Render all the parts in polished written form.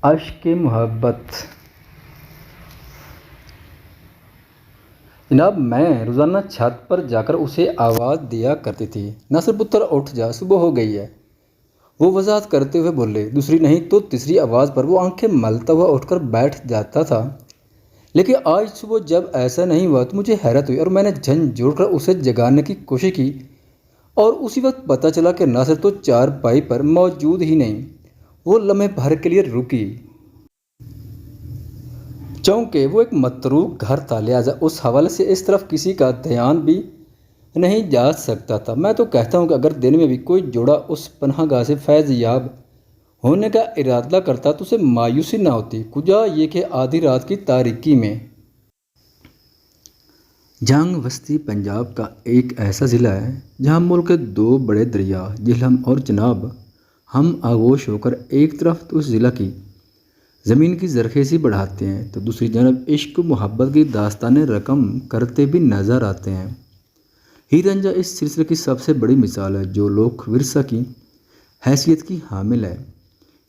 عشق محبت۔ جناب میں روزانہ چھت پر جا کر اسے آواز دیا کرتی تھی، ناصر پتر اٹھ جا، صبح ہو گئی ہے۔ وہ وضاحت کرتے ہوئے بولے۔ دوسری نہیں تو تیسری آواز پر وہ آنکھیں ملتا ہوا اٹھ کر بیٹھ جاتا تھا۔ لیکن آج صبح جب ایسا نہیں ہوا تو مجھے حیرت ہوئی اور میں نے جھنجھوڑ کر اسے جگانے کی کوشش کی، اور اسی وقت پتہ چلا کہ ناصر تو چارپائی پر موجود ہی نہیں۔ وہ لمحے بھر کے لیے رکی، چونکہ وہ ایک متروک گھر تھا، لہٰذا اس حوالے سے اس طرف کسی کا دھیان بھی نہیں جا سکتا تھا۔ میں تو کہتا ہوں کہ اگر دن میں بھی کوئی جوڑا اس پناہ گاہ سے فیض یاب ہونے کا ارادہ کرتا تو اسے مایوسی نہ ہوتی، کجا یہ کہ آدھی رات کی تاریکی میں۔ جھنگ وسطی پنجاب کا ایک ایسا ضلع ہے جہاں ملک کے دو بڑے دریا جہلم اور چناب ہم آغوش ہو کر ایک طرف اس ضلع کی زمین کی زرخیزی بڑھاتے ہیں تو دوسری جانب عشق و محبت کی داستانیں رقم کرتے بھی نظر آتے ہیں۔ ہیر رانجھا اس سلسلے کی سب سے بڑی مثال ہے جو لوک ورثہ کی حیثیت کی حامل ہے۔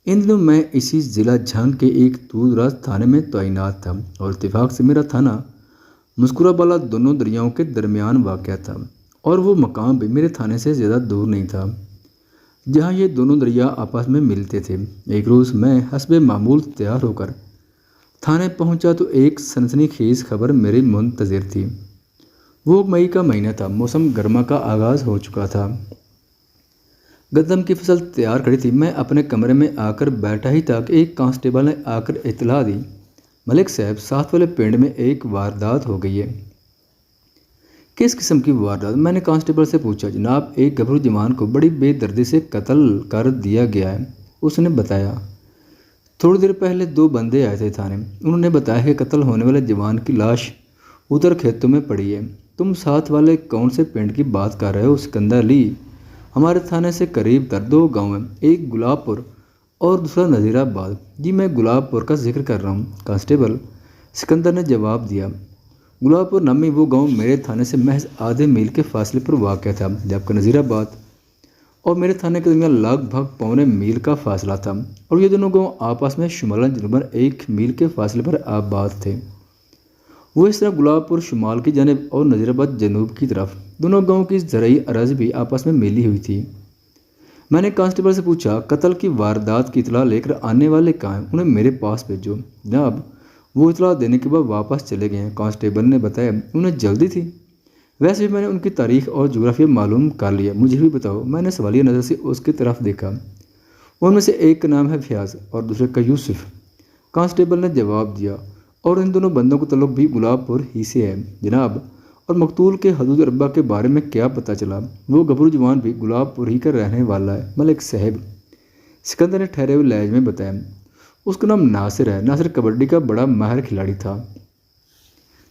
ان دنوں میں اسی ضلع جھنگ کے ایک دور دراز تھانے میں تعینات تھا، اور اتفاق سے میرا تھانہ مسکورہ بالا دونوں دریاؤں کے درمیان واقع تھا، اور وہ مقام بھی میرے تھانے سے زیادہ دور نہیں تھا جہاں یہ دونوں دریا آپس میں ملتے تھے۔ ایک روز میں حسب معمول تیار ہو کر تھانے پہنچا تو ایک سنسنی خیز خبر میری منتظر تھی۔ وہ مئی کا مہینہ تھا، موسم گرما کا آغاز ہو چکا تھا، گندم کی فصل تیار کھڑی تھی۔ میں اپنے کمرے میں آ کر بیٹھا ہی تھا کہ ایک کانسٹیبل نے آ کر اطلاع دی، ملک صاحب ساتھ والے پنڈ میں ایک واردات ہو گئی ہے۔ کس قسم کی واردات؟ میں نے کانسٹیبل سے پوچھا۔ جناب ایک گبھرو جوان کو بڑی بے دردی سے قتل کر دیا گیا ہے، اس نے بتایا۔ تھوڑی دیر پہلے دو بندے آئے تھے تھانے، انہوں نے بتایا کہ قتل ہونے والے جوان کی لاش ادھر کھیتوں میں پڑی ہے۔ تم ساتھ والے کون سے پنڈ کی بات کر رہے ہو؟ سکندر علی، ہمارے تھانے سے قریب تر دو گاؤں ہیں، ایک گلاب پور اور دوسرا نذیر آباد۔ جی میں گلاب پور کا ذکر کر رہا ہوں، کانسٹیبل سکندر نے جواب دیا۔ گلاب پور نامی وہ گاؤں میرے تھانے سے محض آدھے میل کے فاصلے پر واقع تھا، جبکہ نذیر آباد اور میرے تھانے کے درمیان لگ بھگ پونے میل کا فاصلہ تھا، اور یہ دونوں گاؤں آپس میں شمالاً جنوباً ایک میل کے فاصلے پر آباد تھے۔ وہ اس طرح گلاب پور شمال کی جانب اور نذیر آباد جنوب کی طرف، دونوں گاؤں کی زرعی اراضی بھی آپس میں ملی ہوئی تھی۔ میں نے کانسٹیبل سے پوچھا، قتل کی واردات کی اطلاع لے کر آنے والے کہاں ہیں؟ انہیں میرے پاس بھیجو۔ جناب وہ اطلاع دینے کے بعد واپس چلے گئے ہیں، کانسٹیبل نے بتایا۔ انہیں جلدی تھی؟ ویسے بھی میں نے ان کی تاریخ اور جغرافیہ معلوم کر لیا، مجھے بھی بتاؤ۔ میں نے سوالیہ نظر سے اس کی طرف دیکھا۔ ان میں سے ایک کا نام ہے فیاض اور دوسرے کا یوسف، کانسٹیبل نے جواب دیا، اور ان دونوں بندوں کا تعلق بھی گلاب پور ہی سے ہے۔ جناب اور مقتول کے حدود اربع کے بارے میں کیا پتہ چلا؟ وہ گبھرو جوان بھی گلاب پور ہی کا رہنے والا ہے، ملک صاحب، سکندر نے ٹھہرے ہوئے لہجے میں بتایا۔ اس کا نام ناصر ہے، ناصر کبڈی کا بڑا ماہر کھلاڑی تھا۔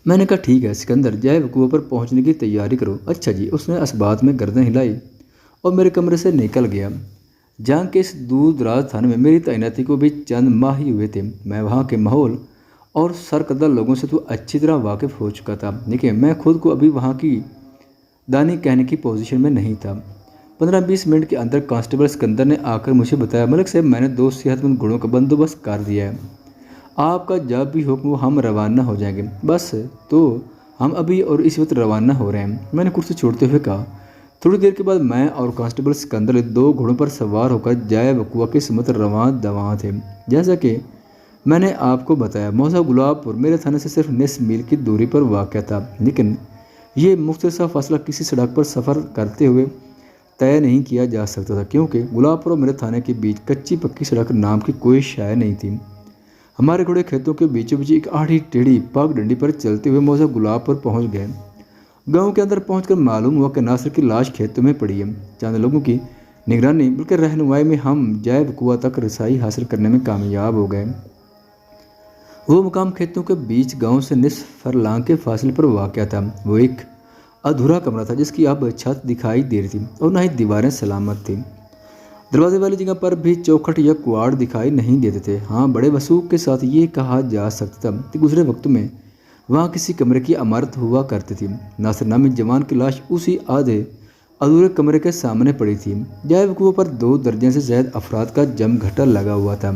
میں نے کہا ٹھیک ہے سکندر، جائے وقوع پر پہنچنے کی تیاری کرو۔ اچھا جی، اس نے اس بات میں گردن ہلائی اور میرے کمرے سے نکل گیا۔ جنگ کے اس دور دراز تھانے میں میری تعیناتی کو بھی چند ماہ ہی ہوئے تھے، میں وہاں کے ماحول اور سرکردہ لوگوں سے تو اچھی طرح واقف ہو چکا تھا، لیکن میں خود کو ابھی وہاں کی دانی کہنے کی پوزیشن میں نہیں تھا۔ 15-20 منٹ کے اندر کانسٹیبل سکندر نے آ کر مجھے بتایا، ملک صاحب میں نے 2 صحت مند گھوڑوں کا بندوبست کر دیا ہے، آپ کا جب بھی حکم ہو ہم روانہ ہو جائیں گے۔ بس تو ہم ابھی اور اس وقت روانہ ہو رہے ہیں، میں نے کرسی چھوڑتے ہوئے کہا۔ تھوڑی دیر کے بعد میں اور کانسٹیبل سکندر 2 گھوڑوں پر سوار ہو کر جائے وقوع کی سمت رواں دواں تھے۔ جیسا کہ میں نے آپ کو بتایا، موضوع گلاب پور میرے تھانے سے صرف نصف میل کی دوری پر واقع تھا، لیکن یہ مختصر فاصلہ کسی سڑک پر سفر کرتے ہوئے طے نہیں کیا جا سکتا تھا، کیونکہ گلاب پور اور میرے تھانے کے بیچ کچی پکی سڑک نام کی کوئی شے نہیں تھی۔ ہمارے گھوڑے کھیتوں کے بیچوں بیچ ایک آڑھی ٹیڑھی پگ ڈنڈی پر چلتے ہوئے موضوع گلاب پور پہنچ گئے۔ گاؤں کے اندر پہنچ کر معلوم ہوا کہ ناصر کی لاش کھیتوں میں پڑی ہے۔ چند لوگوں کی نگرانی بلکہ رہنمائی میں ہم جائے وقوع تک رسائی حاصل کرنے میں کامیاب ہو گئے۔ وہ مقام کھیتوں کے بیچ گاؤں سے نصف فرلانگ کے فاصلے پر واقع تھا۔ وہ ایک ادھورا کمرہ تھا جس کی اب چھت دکھائی دے رہی تھی اور نہ ہی دیواریں سلامت تھیں۔ دروازے والی جگہ پر بھی چوکھٹ یا کواڑ دکھائی نہیں دیتے تھے۔ ہاں بڑے وثوق کے ساتھ یہ کہا جا سکتا تھا کہ گزرے وقت میں وہاں کسی کمرے کی عمارت ہوا کرتی تھی۔ ناصر نامی جوان کی لاش اسی آدھے ادھورے کمرے کے سامنے پڑی تھی۔ جائے وقوع پر 2 درجن سے زائد افراد کا جم گھٹا لگا ہوا تھا۔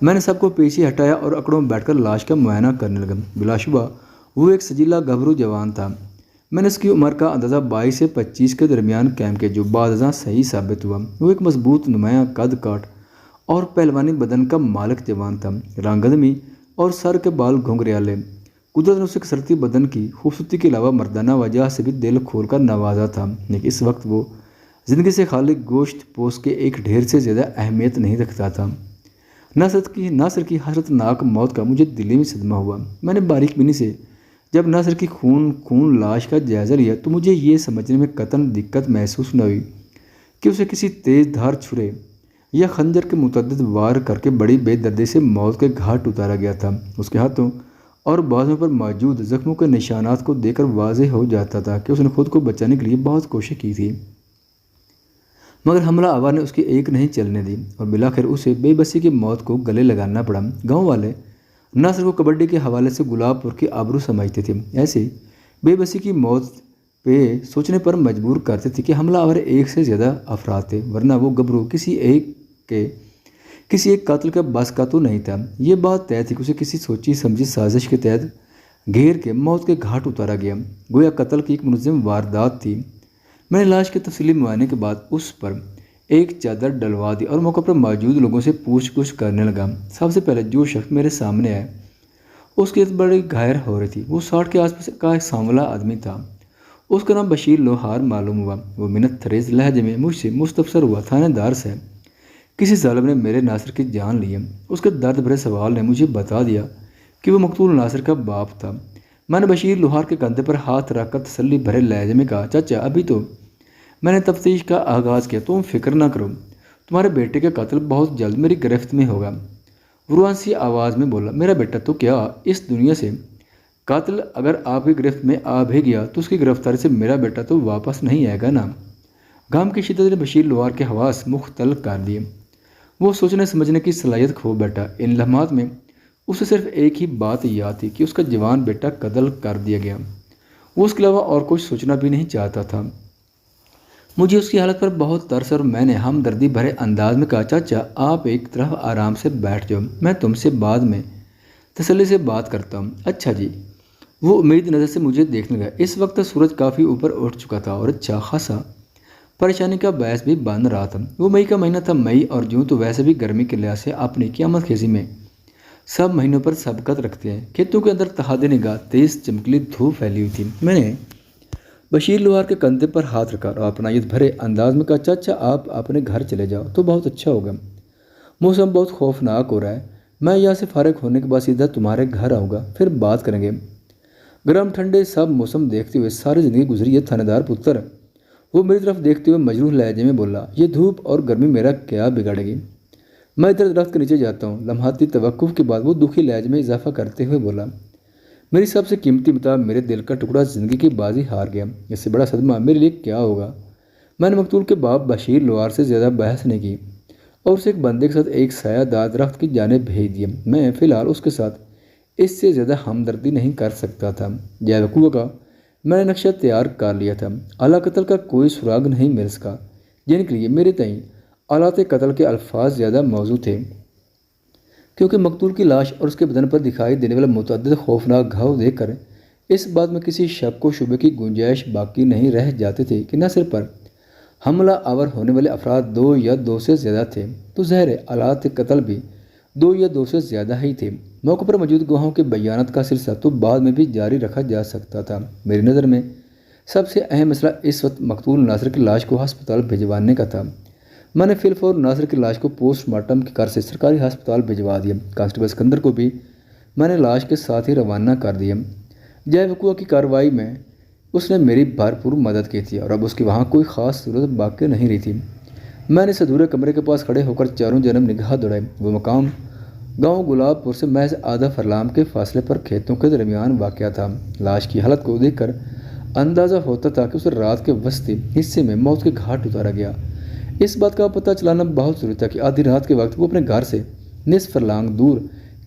میں نے سب کو پیچھے ہٹایا اور اکڑوں میں بیٹھ کر لاش کا معائنہ کرنے لگا۔ بلا شبہ وہ ایک سجیلا گبھرو جوان تھا۔ میں نے اس کی عمر کا اندازہ 22 سے 25 کے درمیان قائم کیا، جو بعد ازاں صحیح ثابت ہوا۔ وہ ایک مضبوط نمایاں قد کاٹ اور پہلوانی بدن کا مالک جوان تھا۔ رنگدمی اور سر کے بال گھنگریالے۔ قدرت نے اسے کثرتی بدن کی خوبصورتی کے علاوہ مردانہ وجہ سے بھی دل کھول کر نوازا تھا، لیکن اس وقت وہ زندگی سے خالی گوشت پوش کے ایک ڈھیر سے زیادہ اہمیت نہیں رکھتا تھا۔ ناصر کی حسرت ناک موت کا مجھے دلی میں صدمہ ہوا۔ میں نے باریک بینی سے جب ناصر کی خون لاش کا جائزہ لیا تو مجھے یہ سمجھنے میں قطعاً دقت محسوس نہ ہوئی کہ اسے کسی تیز دھار چھرے یا خنجر کے متعدد وار کر کے بڑی بے دردی سے موت کے گھاٹ اتارا گیا تھا۔ اس کے ہاتھوں اور بازوؤں پر موجود زخموں کے نشانات کو دیکھ کر واضح ہو جاتا تھا کہ اس نے خود کو بچانے کے لیے بہت کوشش کی تھی، مگر حملہ آور نے اس کی ایک نہیں چلنے دی اور بالآخر اسے بے بسی کی موت کو گلے لگانا پڑا۔ گاؤں والے ناصر کو کبڈی کے حوالے سے گلاب پور کی آبرو سمجھتے تھے۔ ایسی بے بسی کی موت پہ سوچنے پر مجبور کرتے تھے کہ حملہ آور ایک سے زیادہ افراد تھے، ورنہ وہ گبرو کسی ایک قاتل کا بس کا تو نہیں تھا۔ یہ بات طے تھی کہ اسے کسی سوچی سمجھی سازش کے تحت گھیر کے موت کے گھاٹ اتارا گیا، گویا قتل کی ایک منظم واردات تھی۔ میں نے لاش کے تفصیلی معائنے کے بعد اس پر ایک چادر ڈلوا دی اور موقع پر موجود لوگوں سے پوچھ گچھ کرنے لگا۔ سب سے پہلے جو شخص میرے سامنے آیا اس کی بڑی گھائر ہو رہی تھی۔ وہ 60 کے آس پاس کا ایک سانولا آدمی تھا۔ اس کا نام بشیر لوہار معلوم ہوا۔ وہ منت خیز لہجے میں مجھ سے مستفسر ہوا، تھانے دار سے کسی ظالم نے میرے ناصر کی جان لی ہے۔ اس کے درد بھرے سوال نے مجھے بتا دیا کہ وہ مقتول ناصر کا باپ تھا۔ میں نے بشیر لوہار کے کندھے پر ہاتھ رکھ کر تسلی بھرے لہجے میں کہا، چچا ابھی تو میں نے تفتیش کا آغاز کیا، تم فکر نہ کرو، تمہارے بیٹے کا قاتل بہت جلد میری گرفت میں ہوگا۔ روانسی آواز میں بولا، میرا بیٹا تو کیا اس دنیا سے؟ قاتل اگر آپ کی گرفت میں آ بھی گیا تو اس کی گرفتاری سے میرا بیٹا تو واپس نہیں آئے گا نا۔ غم کی شدت نے بشیر لوہار کے حواس مختل کر دیے۔ وہ سوچنے سمجھنے کی صلاحیت کھو بیٹھا۔ ان لمحات میں اسے صرف ایک ہی بات یاد تھی کہ اس کا جوان بیٹا قتل کر دیا گیا۔ وہ اس کے علاوہ اور کچھ سوچنا بھی نہیں چاہتا تھا۔ مجھے اس کی حالت پر بہت ترس اور میں نے ہمدردی بھرے انداز میں کہا، چاچا آپ ایک طرف آرام سے بیٹھ جاؤ، میں تم سے بعد میں تسلی سے بات کرتا ہوں۔ اچھا جی۔ وہ امید نظر سے مجھے دیکھنے لگا۔ اس وقت سورج کافی اوپر اٹھ چکا تھا اور اچھا خاصا پریشانی کا باعث بھی بن رہا تھا۔ وہ مئی کا مہینہ تھا۔ مئی اور جون تو ویسے بھی گرمی کے لحاظ سے اپنی قیامت خیزی میں سب مہینوں پر سبقت رکھتے ہیں۔ کھیتوں کے اندر تہاد نگاہ تیز چمکلی دھوپ پھیلی ہوئی تھی۔ میں نے بشیر لوہار کے کندھے پر ہاتھ رکھا اور اپنائیت بھرے انداز میں کہا، چاچا آپ اپنے گھر چلے جاؤ تو بہت اچھا ہوگا، موسم بہت خوفناک ہو رہا ہے۔ میں یہاں سے فارغ ہونے کے بعد سیدھا تمہارے گھر آؤں گا، پھر بات کریں گے۔ گرم ٹھنڈے سب موسم دیکھتے ہوئے ساری زندگی گزری ہے تھانے دار پتر۔ وہ میری طرف دیکھتے ہوئے مجروح لہجے میں بولا، یہ دھوپ اور گرمی میرا کیا بگاڑے گی؟ میں ادھر درخت کے نیچے جاتا ہوں۔ لمحاتی توقف کے بعد وہ دکھی لہجے میں اضافہ کرتے ہوئے بولا، میری سب سے قیمتی متاع میرے دل کا ٹکڑا زندگی کی بازی ہار گیا، اس سے بڑا صدمہ میرے لیے کیا ہوگا؟ میں نے مقتول کے باپ بشیر لوہار سے زیادہ بحث نہیں کی اور اسے ایک بندے کے ساتھ ایک سایہ دار درخت کی جانب بھیج دیا۔ میں فی الحال اس کے ساتھ اس سے زیادہ ہمدردی نہیں کر سکتا تھا۔ جے وقوع کا میں نے نقشہ تیار کر لیا تھا۔ اعلیٰ قتل کا کوئی سراغ نہیں مل سکا، جن کے لیے میرے تئیں آلات قتل کے الفاظ زیادہ موزوں تھے، کیونکہ مقتول کی لاش اور اس کے بدن پر دکھائی دینے والا متعدد خوفناک گھاؤ دیکھ کر اس بات میں کسی شک و شبے کی گنجائش باقی نہیں رہ جاتی تھی کہ ناصر پر حملہ آور ہونے والے افراد 2 یا 2 سے زیادہ تھے، تو ظاہر آلات قتل بھی 2 یا 2 سے زیادہ ہی تھے۔ موقع پر موجود گواہوں کے بیانات کا سلسلہ تو بعد میں بھی جاری رکھا جا سکتا تھا۔ میری نظر میں سب سے اہم مسئلہ اس وقت مقتول ناصر کی لاش کو ہسپتال بھجوانے کا تھا۔ میں نے فی الفور ناصر کی لاش کو پوسٹ مارٹم کی غرض سے سرکاری ہسپتال بھجوا دیا۔ کانسٹیبل سکندر کو بھی میں نے لاش کے ساتھ ہی روانہ کر دیا۔ جائے وقوع کی کارروائی میں اس نے میری بھرپور مدد کی تھی اور اب اس کی وہاں کوئی خاص ضرورت باقی نہیں رہی تھی۔ میں نے اس ادھورے کمرے کے پاس کھڑے ہو کر چاروں جانب نگاہ دوڑائی۔ وہ مقام گاؤں گلاب پور سے محض آدھا فرلام کے فاصلے پر کھیتوں کے درمیان واقع تھا۔ لاش کی حالت کو دیکھ کر اندازہ ہوتا تھا کہ اسے رات کے وسطی حصے میں موت کے گھاٹ اتارا گیا۔ اس بات کا پتہ چلانا بہت ضروری تھا کہ آدھی رات کے وقت وہ اپنے گھر سے نصف فرلانگ دور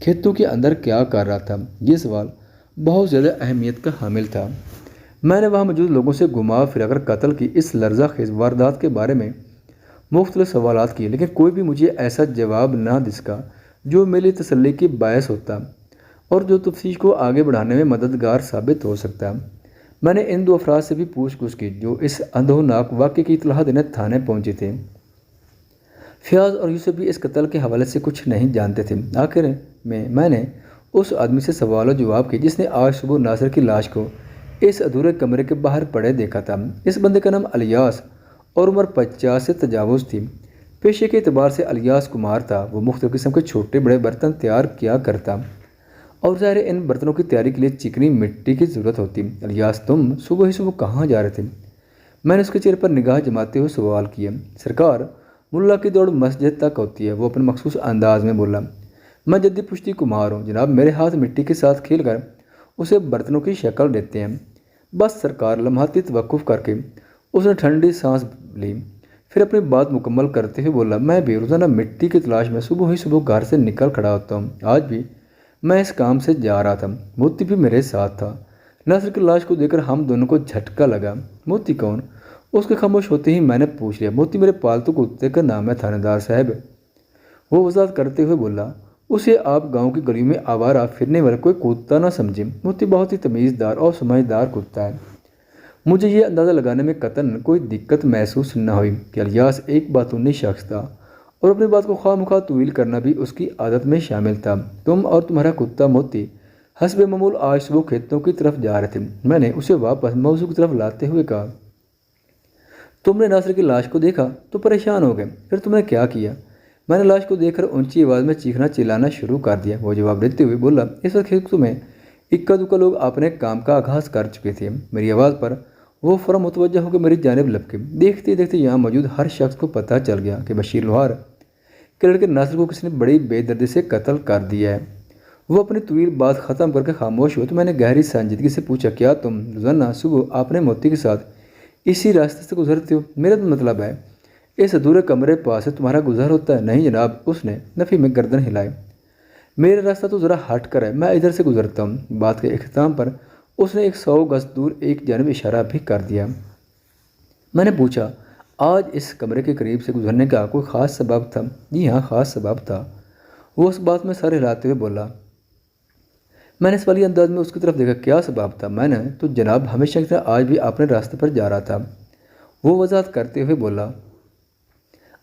کھیتوں کے اندر کیا کر رہا تھا۔ یہ سوال بہت زیادہ اہمیت کا حامل تھا۔ میں نے وہاں موجود لوگوں سے گھما پھرا کر قتل کی اس لرزہ خیز واردات کے بارے میں مختلف سوالات کیے، لیکن کوئی بھی مجھے ایسا جواب نہ دے سکا جو میری تسلی کی باعث ہوتا اور جو تفتیش کو آگے بڑھانے میں مددگار ثابت ہو سکتا۔ میں نے ان دو افراد سے بھی پوچھ گچھ کی جو اس اندھوناک واقعے کی اطلاع دینے تھانے پہنچے تھے۔ فیاض اور یوسف بھی اس قتل کے حوالے سے کچھ نہیں جانتے تھے۔ آخر میں نے اس آدمی سے سوال و جواب کی جس نے آج صبح ناصر کی لاش کو اس ادھورے کمرے کے باہر پڑے دیکھا تھا۔ اس بندے کا نام الیاس اور عمر 50 سے تجاوز تھی۔ پیشے کے اعتبار سے الیاس کمار تھا۔ وہ مختلف قسم کے چھوٹے بڑے برتن تیار کیا کرتا اور ظاہر ان برتنوں کی تیاری کے لیے چکنی مٹی کی ضرورت ہوتی۔ الیاس تم صبح ہی صبح کہاں جا رہے تھے؟ میں نے اس کے چہرے پر نگاہ جماتے ہوئے سوال کیا۔ سرکار، ملا کی دوڑ مسجد تک ہوتی ہے، وہ اپنے مخصوص انداز میں بولا۔ میں جدی پشتی کمار ہوں جناب، میرے ہاتھ مٹی کے ساتھ کھیل کر اسے برتنوں کی شکل دیتے ہیں۔ بس سرکار، لمحاتی توقف کر کے اس نے ٹھنڈی سانس لی، پھر اپنی بات مکمل کرتے ہوئے بولا، میں بھی روزانہ مٹی کی تلاش میں صبح ہی صبح گھر سے نکل کھڑا ہوتا ہوں۔ آج بھی میں اس کام سے جا رہا تھا، موتی بھی میرے ساتھ تھا۔ ناصر کی لاش کو دیکھ کر ہم دونوں کو جھٹکا لگا۔ موتی کون؟ اس کے خاموش ہوتے ہی میں نے پوچھ لیا۔ موتی میرے پالتو کتے کا نام ہے تھانے دار صاحب، وہ وضاحت کرتے ہوئے بولا۔ اسے آپ گاؤں کی گلیوں میں آوارہ پھرنے والا کوئی کتا نہ سمجھیں، موتی بہت ہی تمیزدار اور سمجھدار کتا ہے۔ مجھے یہ اندازہ لگانے میں قطعاً کوئی دقت محسوس نہ ہوئی کہ الیاس ایک باتونی شخص تھا اور اپنی بات کو خواہ مخواہ طویل کرنا بھی اس کی عادت میں شامل تھا۔ تم اور تمہارا کتا موتی حسب معمول آج صبح کھیتوں کی طرف جا رہے تھے۔ میں نے اسے واپس موضوع کی طرف لاتے ہوئے کہا، تم نے ناصر کی لاش کو دیکھا تو پریشان ہو گئے، پھر تم نے کیا کیا؟ میں نے لاش کو دیکھ کر اونچی آواز میں چیخنا چلانا شروع کر دیا۔ وہ جواب دیتے ہوئے بولا، اس وقت کھیتوں میں اکا دکا لوگ اپنے کام کا آغاز کر چکے تھے۔ میری آواز پر وہ فوراً متوجہ ہو کے میری جانب لپکے۔ دیکھتے دیکھتے یہاں موجود ہر شخص کو پتہ چل گیا کہ بشیر لوہار کے لڑکے ناصر کو کسی نے بڑی بے دردی سے قتل کر دیا ہے۔ وہ اپنی طویل بات ختم کر کے خاموش ہوئے تو میں نے گہری سنجیدگی سے پوچھا، کیا تم روزانہ صبح اپنے موتی کے ساتھ اسی راستے سے گزرتے ہو؟ میرا مطلب ہے اس ادھورے کمرے پاس سے تمہارا گزر ہوتا ہے؟ نہیں جناب، اس نے نفی میں گردن ہلائی۔ میرا راستہ تو ذرا ہٹ کر ہے، میں ادھر سے گزرتا ہوں۔ بات کے اختتام پر اس نے 100 گز دور ایک جانب اشارہ بھی کر دیا۔ میں نے پوچھا، آج اس کمرے کے قریب سے گزرنے کا کوئی خاص سبب تھا؟ جی ہاں، خاص سبب تھا، وہ اس بات میں سر ہلاتے ہوئے بولا۔ میں نے سوالی انداز میں اس کی طرف دیکھا، کیا سبب تھا؟ میں نے تو جناب ہمیشہ کی طرح آج بھی اپنے راستے پر جا رہا تھا، وہ وضاحت کرتے ہوئے بولا۔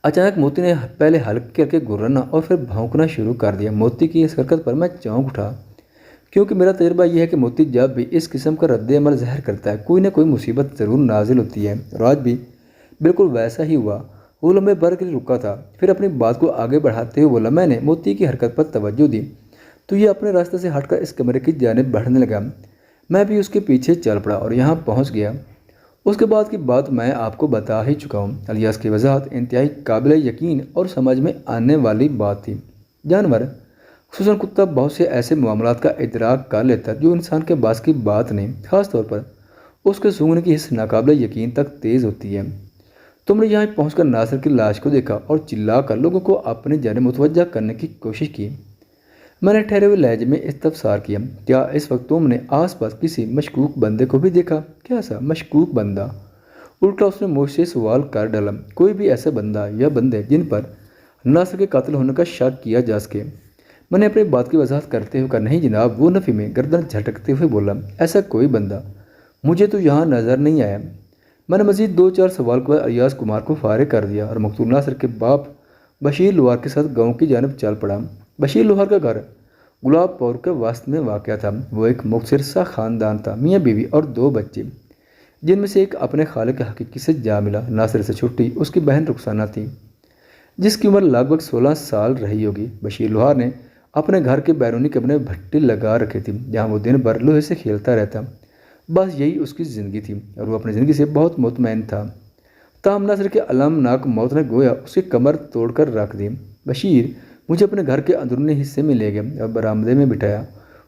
اچانک موتی نے پہلے ہلکے کر کے گرنا اور پھر بھونکنا شروع کر دیا۔ موتی کی اس حرکت پر میں چونک اٹھا، کیونکہ میرا تجربہ یہ ہے کہ موتی جب بھی اس قسم کا رد عمل ظاہر کرتا ہے کوئی نہ کوئی مصیبت ضرور نازل ہوتی ہے، اور آج بھی بالکل ویسا ہی ہوا۔ وہ لمحے بھر کے لیے رکا تھا، پھر اپنی بات کو آگے بڑھاتے ہوئے بولا۔ میں نے موتی کی حرکت پر توجہ دی تو یہ اپنے راستے سے ہٹ کر اس کمرے کی جانب بڑھنے لگا۔ میں بھی اس کے پیچھے چل پڑا اور یہاں پہنچ گیا۔ اس کے بعد کی بات میں آپ کو بتا ہی چکا ہوں۔ الیاس کی وضاحت انتہائی قابل یقین اور سمجھ میں آنے والی بات تھی۔ جانور خصوصاً کتا بہت سے ایسے معاملات کا ادراک کر لیتا ہے جو انسان کے بس کی بات نہیں، خاص طور پر اس کے سونگنے کی حس ناقابل یقین تک تیز ہوتی ہے۔ تم نے یہاں پہنچ کر ناصر کی لاش کو دیکھا اور چلا کر لوگوں کو اپنی جانب متوجہ کرنے کی کوشش کی۔ میں نے ٹھہرے ہوئے لہجے میں استفسار کیا، کیا اس وقت تم نے آس پاس کسی مشکوک بندے کو بھی دیکھا؟ کیا سا مشکوک بندہ؟ الٹا اس نے مجھ سے سوال کر ڈالا، کوئی بھی ایسا بندہ یا بندے جن پر ناصر کے قاتل ہونے کا شک کیا جا سکے؟ میں نے اپنی بات کی وضاحت کرتے ہوئے کہا، نہیں جناب، وہ نفی میں گردن جھٹکتے ہوئے بولا، ایسا کوئی بندہ مجھے تو یہاں نظر نہیں آیا۔ میں نے مزید 2-4 سوال کے بعد الیاس کمار کو فارغ کر دیا اور مقتول ناصر کے باپ بشیر لوہار کے ساتھ گاؤں کی جانب چل پڑا۔ بشیر لوہار کا گھر گلاب پور کے وسط میں واقع تھا۔ وہ ایک مختصر سا خاندان تھا، میاں بیوی اور 2 بچے، جن میں سے ایک اپنے خالق حقیقی سے جا ملا۔ ناصر سے چھٹی اس کی بہن رخسانہ تھی، جس کی عمر لگ بھگ 16 سال رہی ہوگی۔ بشیر لوہار نے اپنے گھر کے بیرونی کمرے میں بھٹی لگا رکھی تھی جہاں وہ دن بھر لوہے سے کھیلتا رہتا، بس یہی اس کی زندگی تھی اور وہ اپنی زندگی سے بہت مطمئن تھا۔ تاہم ناصر کی المناک موت نے گویا اس کی کمر توڑ کر رکھ دی۔ بشیر مجھے اپنے گھر کے اندرونی حصے میں لے گیا اور برآمدے میں بٹھایا۔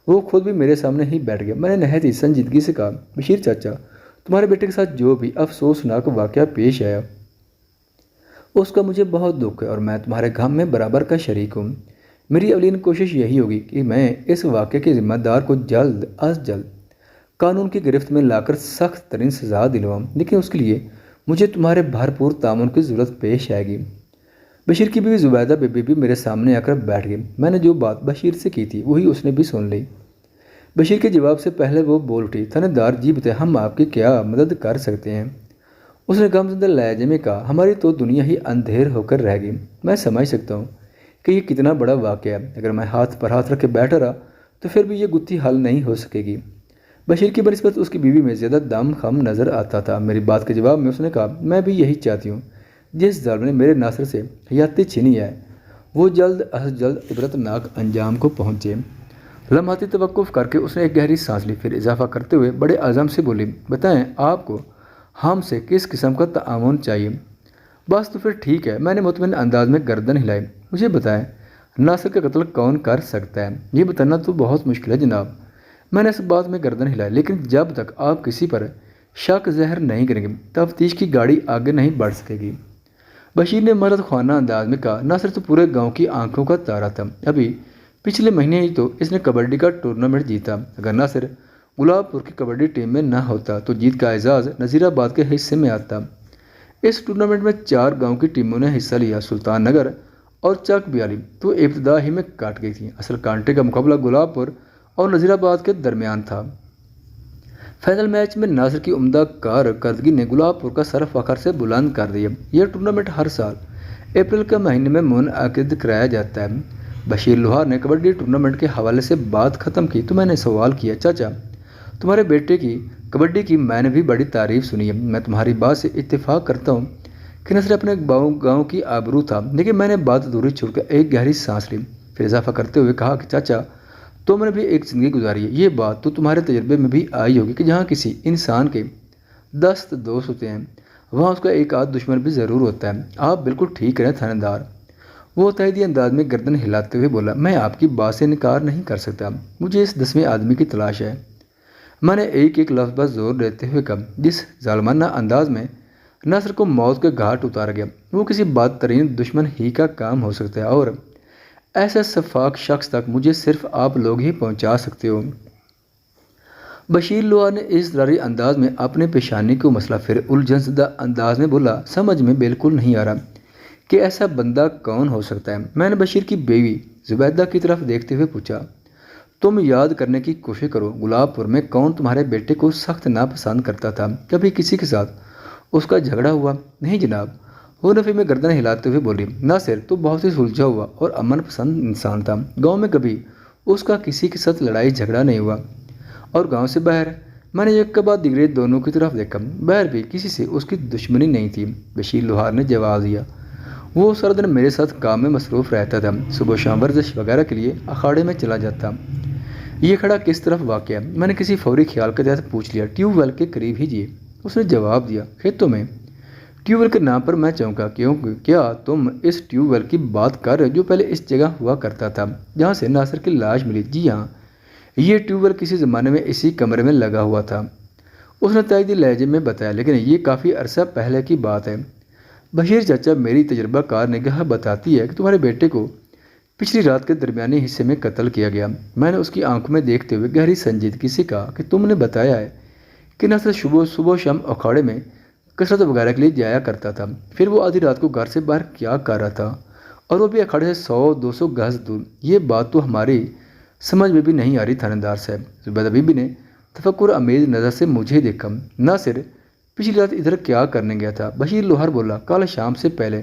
وہ خود بھی میرے سامنے ہی بیٹھ گیا۔ میں نے نہایت ہی سنجیدگی سے کہا، بشیر چاچا، تمہارے بیٹے کے ساتھ جو بھی افسوسناک واقعہ پیش آیا اس کا مجھے بہت دکھ ہے اور میں تمہارے غم میں برابر کا شریک ہوں۔ میری اولین کوشش یہی ہوگی کہ میں اس واقعے کے ذمہ دار کو جلد از جلد قانون کی گرفت میں لا کر سخت ترین سزا دلواؤں، لیکن اس کے لیے مجھے تمہارے بھرپور تعاون کی ضرورت پیش آئے گی۔ بشیر کی بیوی زبیدہ بی بی میرے سامنے آ کر بیٹھ گئی۔ میں نے جو بات بشیر سے کی تھی وہی اس نے بھی سن لی۔ بشیر کے جواب سے پہلے وہ بول اٹھی، تھانے جی بتائیں ہم آپ کی کیا مدد کر سکتے ہیں؟ اس نے غمزدہ لہجے میں کہا، ہماری تو دنیا ہی اندھیر ہو کر رہ گئی۔ میں سمجھ سکتا ہوں کہ یہ کتنا بڑا واقعہ ہے۔ اگر میں ہاتھ پر ہاتھ رکھ کے بیٹھا رہا تو پھر بھی یہ گتھی حل نہیں ہو سکے گی۔ بشیر کی بنسبت اس کی بیوی میں زیادہ دم خم نظر آتا تھا۔ میری بات کے جواب میں اس نے کہا، میں بھی یہی چاہتی ہوں۔ جس ظالم نے میرے ناصر سے حیاتی چھینی ہے وہ جلد از جلد عبرتناک انجام کو پہنچے۔ لمحاتی توقف کر کے اس نے ایک گہری سانس لی، پھر اضافہ کرتے ہوئے بڑے عزم سے بولی، بتائیں آپ کو ہم سے کس قسم کا تعاون چاہیے؟ بس تو پھر ٹھیک ہے۔ میں نے مطمئن انداز میں گردن ہلائی۔ مجھے بتائیں ناصر کا قتل کون کر سکتا ہے؟ یہ بتانا تو بہت مشکل ہے جناب۔ میں نے اس بات میں گردن ہلائی، لیکن جب تک آپ کسی پر شک ظاہر نہیں کریں گے تفتیش کی گاڑی آگے نہیں بڑھ سکے گی۔ بشیر نے مرد خانہ انداز میں کہا، ناصر تو پورے گاؤں کی آنکھوں کا تارا تھا۔ ابھی پچھلے مہینے ہی تو اس نے کبڈی کا ٹورنامنٹ جیتا۔ اگر ناصر گلاب پور کی کبڈی ٹیم میں نہ ہوتا تو جیت کا اعزاز نذیر آباد کے حصے میں آتا۔ اس ٹورنامنٹ میں 4 گاؤں کی ٹیموں نے حصہ لیا، سلطان نگر اور چک بیالی تو ابتدا ہی میں کاٹ گئی تھی۔ اصل کانٹے کا مقابلہ گلاب پور اور نذیر آباد کے درمیان تھا۔ فائنل میچ میں ناصر کی عمدہ کارکردگی نے گلاب پور کا سر فخر سے بلند کر دیا۔ یہ ٹورنامنٹ ہر سال اپریل کے مہینے میں منعقد کرایا جاتا ہے۔ بشیر لوہار نے کبڈی ٹورنامنٹ کے حوالے سے بات ختم کی تو میں نے سوال کیا، چاچا تمہارے بیٹے کی کبڈی کی میں نے بھی بڑی تعریف سنی ہے۔ میں تمہاری بات سے اتفاق کرتا ہوں کہ ناصر اپنے گاؤں کی آبرو تھا، لیکن میں نے بات ادھوری چھوڑ کر ایک گہری سانس لی، پھر اضافہ کرتے ہوئے کہا کہ چاچا تم نے بھی ایک زندگی گزاری ہے۔ یہ بات تو تمہارے تجربے میں بھی آئی ہوگی کہ جہاں کسی انسان کے 10 دوست ہوتے ہیں وہاں اس کا ایک آدھ دشمن بھی ضرور ہوتا ہے۔ آپ بالکل ٹھیک کریں تھانے دار۔ وہ تائیدی انداز میں گردن ہلاتے ہوئے بولا، میں آپ کی بات سے انکار نہیں کر سکتا، مجھے اس 10ویں آدمی کی تلاش ہے۔ میں نے ایک لفظ پر زور دیتے ہوئے کہا، جس ظالمانہ انداز میں ناصر کو موت کے گھاٹ اتارا گیا وہ کسی بدترین دشمن ہی کا کام ہو سکتا ہے، اور ایسے شفاق شخص تک مجھے صرف آپ لوگ ہی پہنچا سکتے ہو۔ بشیر لوہار نے اس ضروری انداز میں اپنے پیشانی کو مسئلہ پھر الجھن زدہ انداز میں بولا، سمجھ میں بالکل نہیں آ رہا کہ ایسا بندہ کون ہو سکتا ہے۔ میں نے بشیر کی بیوی زبیدہ کی طرف دیکھتے ہوئے پوچھا، تم یاد کرنے کی کوشش کرو، گلاب پور میں کون تمہارے بیٹے کو سخت ناپسند کرتا تھا؟ کبھی کسی کے ساتھ اس کا جھگڑا ہوا؟ نہیں جناب۔ وہ نفی میں گردن ہلاتے ہوئے بولی، ناصر تو بہت ہی سلجھا ہوا اور امن پسند انسان تھا۔ گاؤں میں کبھی اس کا کسی کے ساتھ لڑائی جھگڑا نہیں ہوا، اور گاؤں سے باہر میں نے ایک کے بعد دیگرے دونوں کی طرف دیکھا، باہر بھی کسی سے اس کی دشمنی نہیں تھی۔ بشیر لوہار نے جواب دیا، وہ سارا دن میرے ساتھ کام میں مصروف رہتا تھا، صبح شام ورزش وغیرہ کے لیے اکھاڑے میں چلا جاتا۔ یہ کھڑا کس طرف واقع ہے؟ میں نے کسی فوری خیال کے تحت پوچھ لیا۔ ٹیوب ویل کے قریب ہی جی، اس نے جواب دیا، کھیتوں میں۔ ٹیوب ویل کے نام پر میں چونکا، کیونکہ کیا تم اس ٹیوب ویل کی بات کر رہے ہو جو پہلے اس جگہ ہوا کرتا تھا جہاں سے ناصر کی لاش ملی؟ جی ہاں، یہ ٹیوب ویل کسی زمانے میں اسی کمرے میں لگا ہوا تھا، اس نے تائیدی لہجے میں بتایا، لیکن یہ کافی عرصہ پہلے کی بات ہے۔ بشیر چاچا، میری تجربہ کار نگاہ بتاتی ہے کہ تمہارے بیٹے کو پچھلی رات کے درمیانی حصے میں قتل کیا گیا۔ میں نے اس کی آنکھوں میں دیکھتے ہوئے گہری سنجیدگی سے کہا کہ تم نے بتایا ہے کہ ناصر صبح شام اکھاڑے میں کسرت وغیرہ کے لیے جایا کرتا تھا، پھر وہ آدھی رات کو گھر سے باہر کیا کر رہا تھا، اور وہ بھی اکھاڑے سے 100-200 گز دور؟ یہ بات تو ہماری سمجھ میں بھی نہیں آ رہی تھانے دار صاحب۔ زبیدہ بی بی نے تفکر امیز نظر سے مجھے دیکھا، ناصر پچھلی رات ادھر کیا کرنے گیا تھا؟ بشیر لوہار بولا، کل شام سے پہلے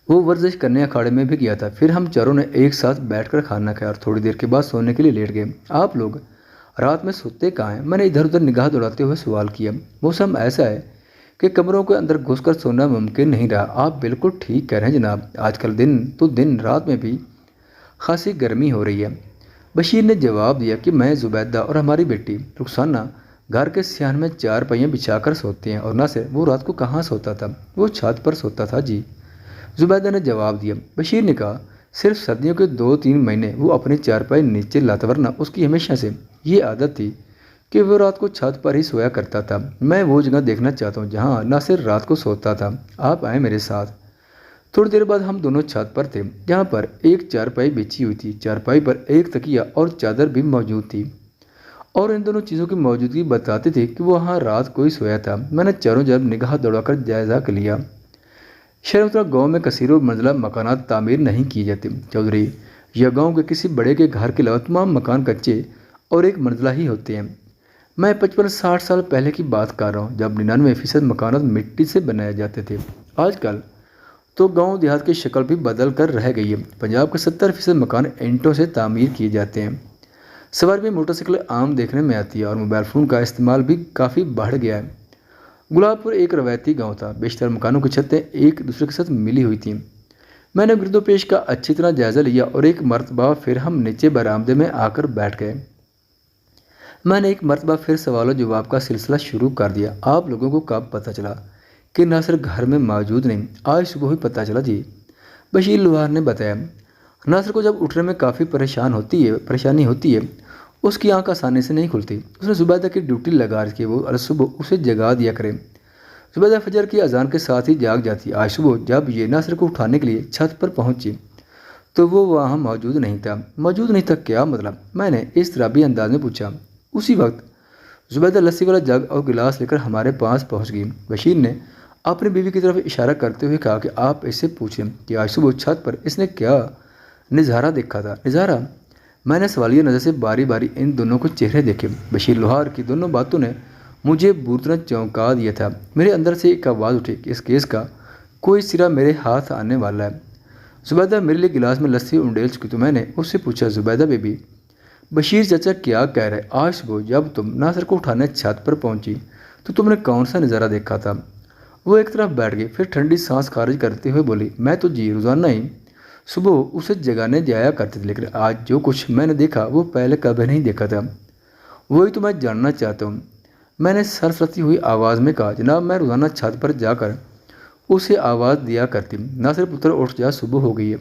وہ ورزش کرنے اکھاڑے میں بھی گیا تھا، پھر ہم چاروں نے ایک ساتھ بیٹھ کر کھانا کھایا اور تھوڑی دیر کے بعد سونے کے لیے لیٹ گئے۔ آپ لوگ رات میں سوتے کہاں ہیں؟ میں نے ادھر ادھر نگاہ دوڑاتے ہوئے سوال کیا۔ موسم ایسا ہے کہ کمروں کے اندر گھس کر سونا ممکن نہیں رہا۔ آپ بالکل ٹھیک کہہ رہے ہیں جناب، آج کل دن رات میں بھی خاصی گرمی ہو رہی ہے۔ بشیر نے جواب دیا کہ میں، زبیدہ اور ہماری بیٹی رخسانہ گھر کے صحن میں 4 پائیاں بچھا کر سوتے ہیں، اور ناصر وہ رات کو کہاں سوتا تھا؟ وہ چھت پر سوتا تھا جی، زبیدہ نے جواب دیا۔ بشیر نے کہا، صرف سردیوں کے 2-3 مہینے وہ اپنے 4 پائی نیچے لاتا، ورنہ اس کی ہمیشہ سے یہ عادت تھی کہ وہ رات کو چھت پر ہی سویا کرتا تھا۔ میں وہ جگہ دیکھنا چاہتا ہوں جہاں ناصر رات کو سوتا تھا، آپ آئیں میرے ساتھ۔ تھوڑی دیر بعد ہم دونوں چھت پر تھے، جہاں پر ایک 4 پائی بچھی ہوئی تھی، 4 پائی پر ایک تکیہ اور چادر بھی موجود تھی، اور ان دونوں چیزوں کی موجودگی بتاتی تھی کہ وہاں رات کوئی سویا تھا۔ میں نے چاروں جانب نگاہ دوڑا کر جائزہ لیا، شہر گاؤں میں کثیر و منزلہ مکانات تعمیر نہیں کیے جاتے چودھری یا گاؤں کے کسی بڑے کے گھر کے علاوہ تمام مکان کچے اور ایک منزلہ ہی ہوتے ہیں۔ میں 55-60 سال پہلے کی بات کر رہا ہوں جب 99% مکانات مٹی سے بنائے جاتے تھے۔ آج کل تو گاؤں دیہات کی شکل بھی بدل کر رہ گئی ہے۔ پنجاب کے 70% مکان اینٹوں سے تعمیر کیے جاتے ہیں۔ سوار میں موٹر سائیکل عام دیکھنے میں آتی ہے اور موبائل فون کا استعمال بھی کافی بڑھ گیا ہے۔ گلاب پور ایک روایتی گاؤں تھا، بیشتر مکانوں کی چھتیں ایک دوسرے کے ساتھ ملی ہوئی تھیں۔ میں نے گرد و پیش کا اچھی طرح جائزہ لیا اور ایک مرتبہ پھر ہم نیچے برآمدے میں آ کر بیٹھ گئے۔ میں نے ایک مرتبہ پھر سوال و جواب کا سلسلہ شروع کر دیا۔ آپ لوگوں کو کب پتہ چلا کہ ناصر گھر میں موجود نہیں؟ آج صبح ہی پتہ چلا جی، بشیر لوہار نے بتایا۔ ناصر کو جب اٹھنے میں کافی پریشانی ہوتی ہے، اس کی آنکھ آسانی سے نہیں کھلتی۔ اس نے زبیدہ کی ڈیوٹی لگا رکھی ہے، وہ ہر صبح اسے جگا دیا کرے۔ زبیدہ فجر کی اذان کے ساتھ ہی جاگ جاتی۔ آج صبح جب یہ ناصر کو اٹھانے کے لیے چھت پر پہنچی تو وہ وہاں موجود نہیں تھا۔ موجود نہیں تھا کیا مطلب؟ میں نے اس طرح بھی انداز میں پوچھا۔ اسی وقت زبیدہ لسی والا جگ اور گلاس لے کر ہمارے پاس پہنچ گئی۔ بشیر نے اپنی بیوی کی طرف اشارہ کرتے ہوئے کہا کہ آپ اس سے پوچھیں کہ آج صبح چھت پر اس نے کیا نظارہ دیکھا تھا۔ نظارہ؟ میں نے سوالیہ نظر سے باری باری ان دونوں کو چہرے دیکھے۔ بشیر لوہار کی دونوں باتوں نے مجھے بری طرح چونکا دیا تھا۔ میرے اندر سے ایک آواز اٹھی کہ اس کیس کا کوئی سرا میرے ہاتھ آنے والا ہے۔ زبیدہ میرے لیے گلاس میں لسی انڈیل چکی تو میں نے اس سے پوچھا، زبیدہ بیبی، بشیر چچا کیا کہہ رہے؟ آج صبح جب تم ناصر کو اٹھانے چھت پر پہنچی تو تم نے کون سا نظارہ دیکھا تھا؟ وہ ایک طرف بیٹھ گئی، پھر ٹھنڈی سانس خارج کرتے ہوئے بولی، میں تو جی روزانہ ہی صبح اسے جگانے جایا کرتی تھی، لیکن آج جو کچھ میں نے دیکھا وہ پہلے کبھی نہیں دیکھا تھا۔ وہی تو میں جاننا چاہتا ہوں۔ میں نے سرسرتی ہوئی آواز میں کہا، جناب میں روزانہ چھت پر جا کر اسے آواز دیا کرتی۔ ناصر پتر اٹھ جا، صبح ہو گئی ہے،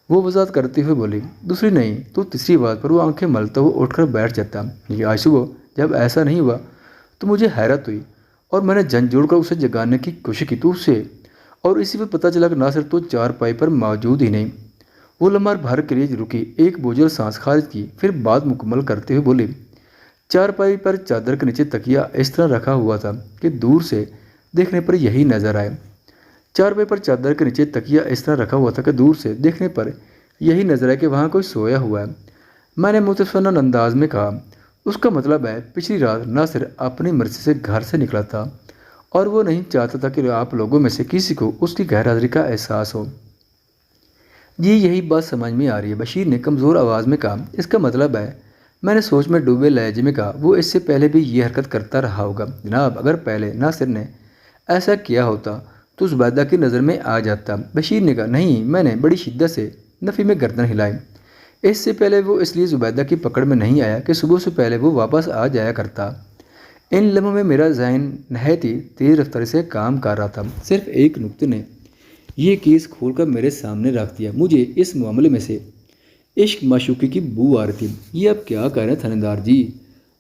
وہ وضاحت کرتے ہوئے بولی۔ دوسری نہیں تو تیسری بات پر وہ آنکھیں ملتا ہوا اٹھ کر بیٹھ جاتا۔ لیکن آج صبح جب ایسا نہیں ہوا تو مجھے حیرت ہوئی اور میں نے جھنجھوڑ جوڑ کر اسے جگانے کی کوشش کی تو اسے اور اسی پہ پتہ چلا کہ ناصر تو چارپائی پر موجود ہی نہیں۔ وہ لمحہ بھر کے لیے رکی، ایک بوجھل سانس خارج کی، پھر بات مکمل کرتے ہوئے بولی، چارپائی پر چادر کے نیچے تکیہ اس طرح رکھا ہوا تھا کہ دور سے دیکھنے پر یہی نظر آئے۔ چارپائی پر چادر کے نیچے تکیہ اس طرح رکھا ہوا تھا کہ دور سے دیکھنے پر یہی نظر آئے کہ وہاں کوئی سویا ہوا ہے۔ میں نے متفنن انداز میں کہا، اس کا مطلب ہے پچھلی رات ناصر اپنی مرضی سے گھر سے نکلا تھا اور وہ نہیں چاہتا تھا کہ آپ لوگوں میں سے کسی کو اس کی غیر حاضری کا احساس ہو۔ جی یہی بات سمجھ میں آ رہی ہے، بشیر نے کمزور آواز میں کہا۔ اس کا مطلب ہے، میں نے سوچ میں ڈوبے لہجے میں کہا، وہ اس سے پہلے بھی یہ حرکت کرتا رہا ہوگا۔ جناب اگر پہلے ناصر نے ایسا کیا ہوتا تو زبیدہ کی نظر میں آ جاتا۔ بشیر نے کہا، نہیں، میں نے بڑی شدت سے نفی میں گردن ہلائی۔ اس سے پہلے وہ اس لیے زبیدہ کی پکڑ میں نہیں آیا کہ صبح سے پہلے وہ واپس آ جایا کرتا۔ ان لمحوں میں میرا ذہن نہایت ہی تیز رفتاری سے کام کر رہا تھا۔ صرف ایک نکتے نے یہ کیس کھول کر میرے سامنے رکھ دیا۔ مجھے اس معاملے میں سے عشق معشوقی کی بو آ رہی تھی۔ یہ اب کیا کہہ رہے ہیں تھانے جی؟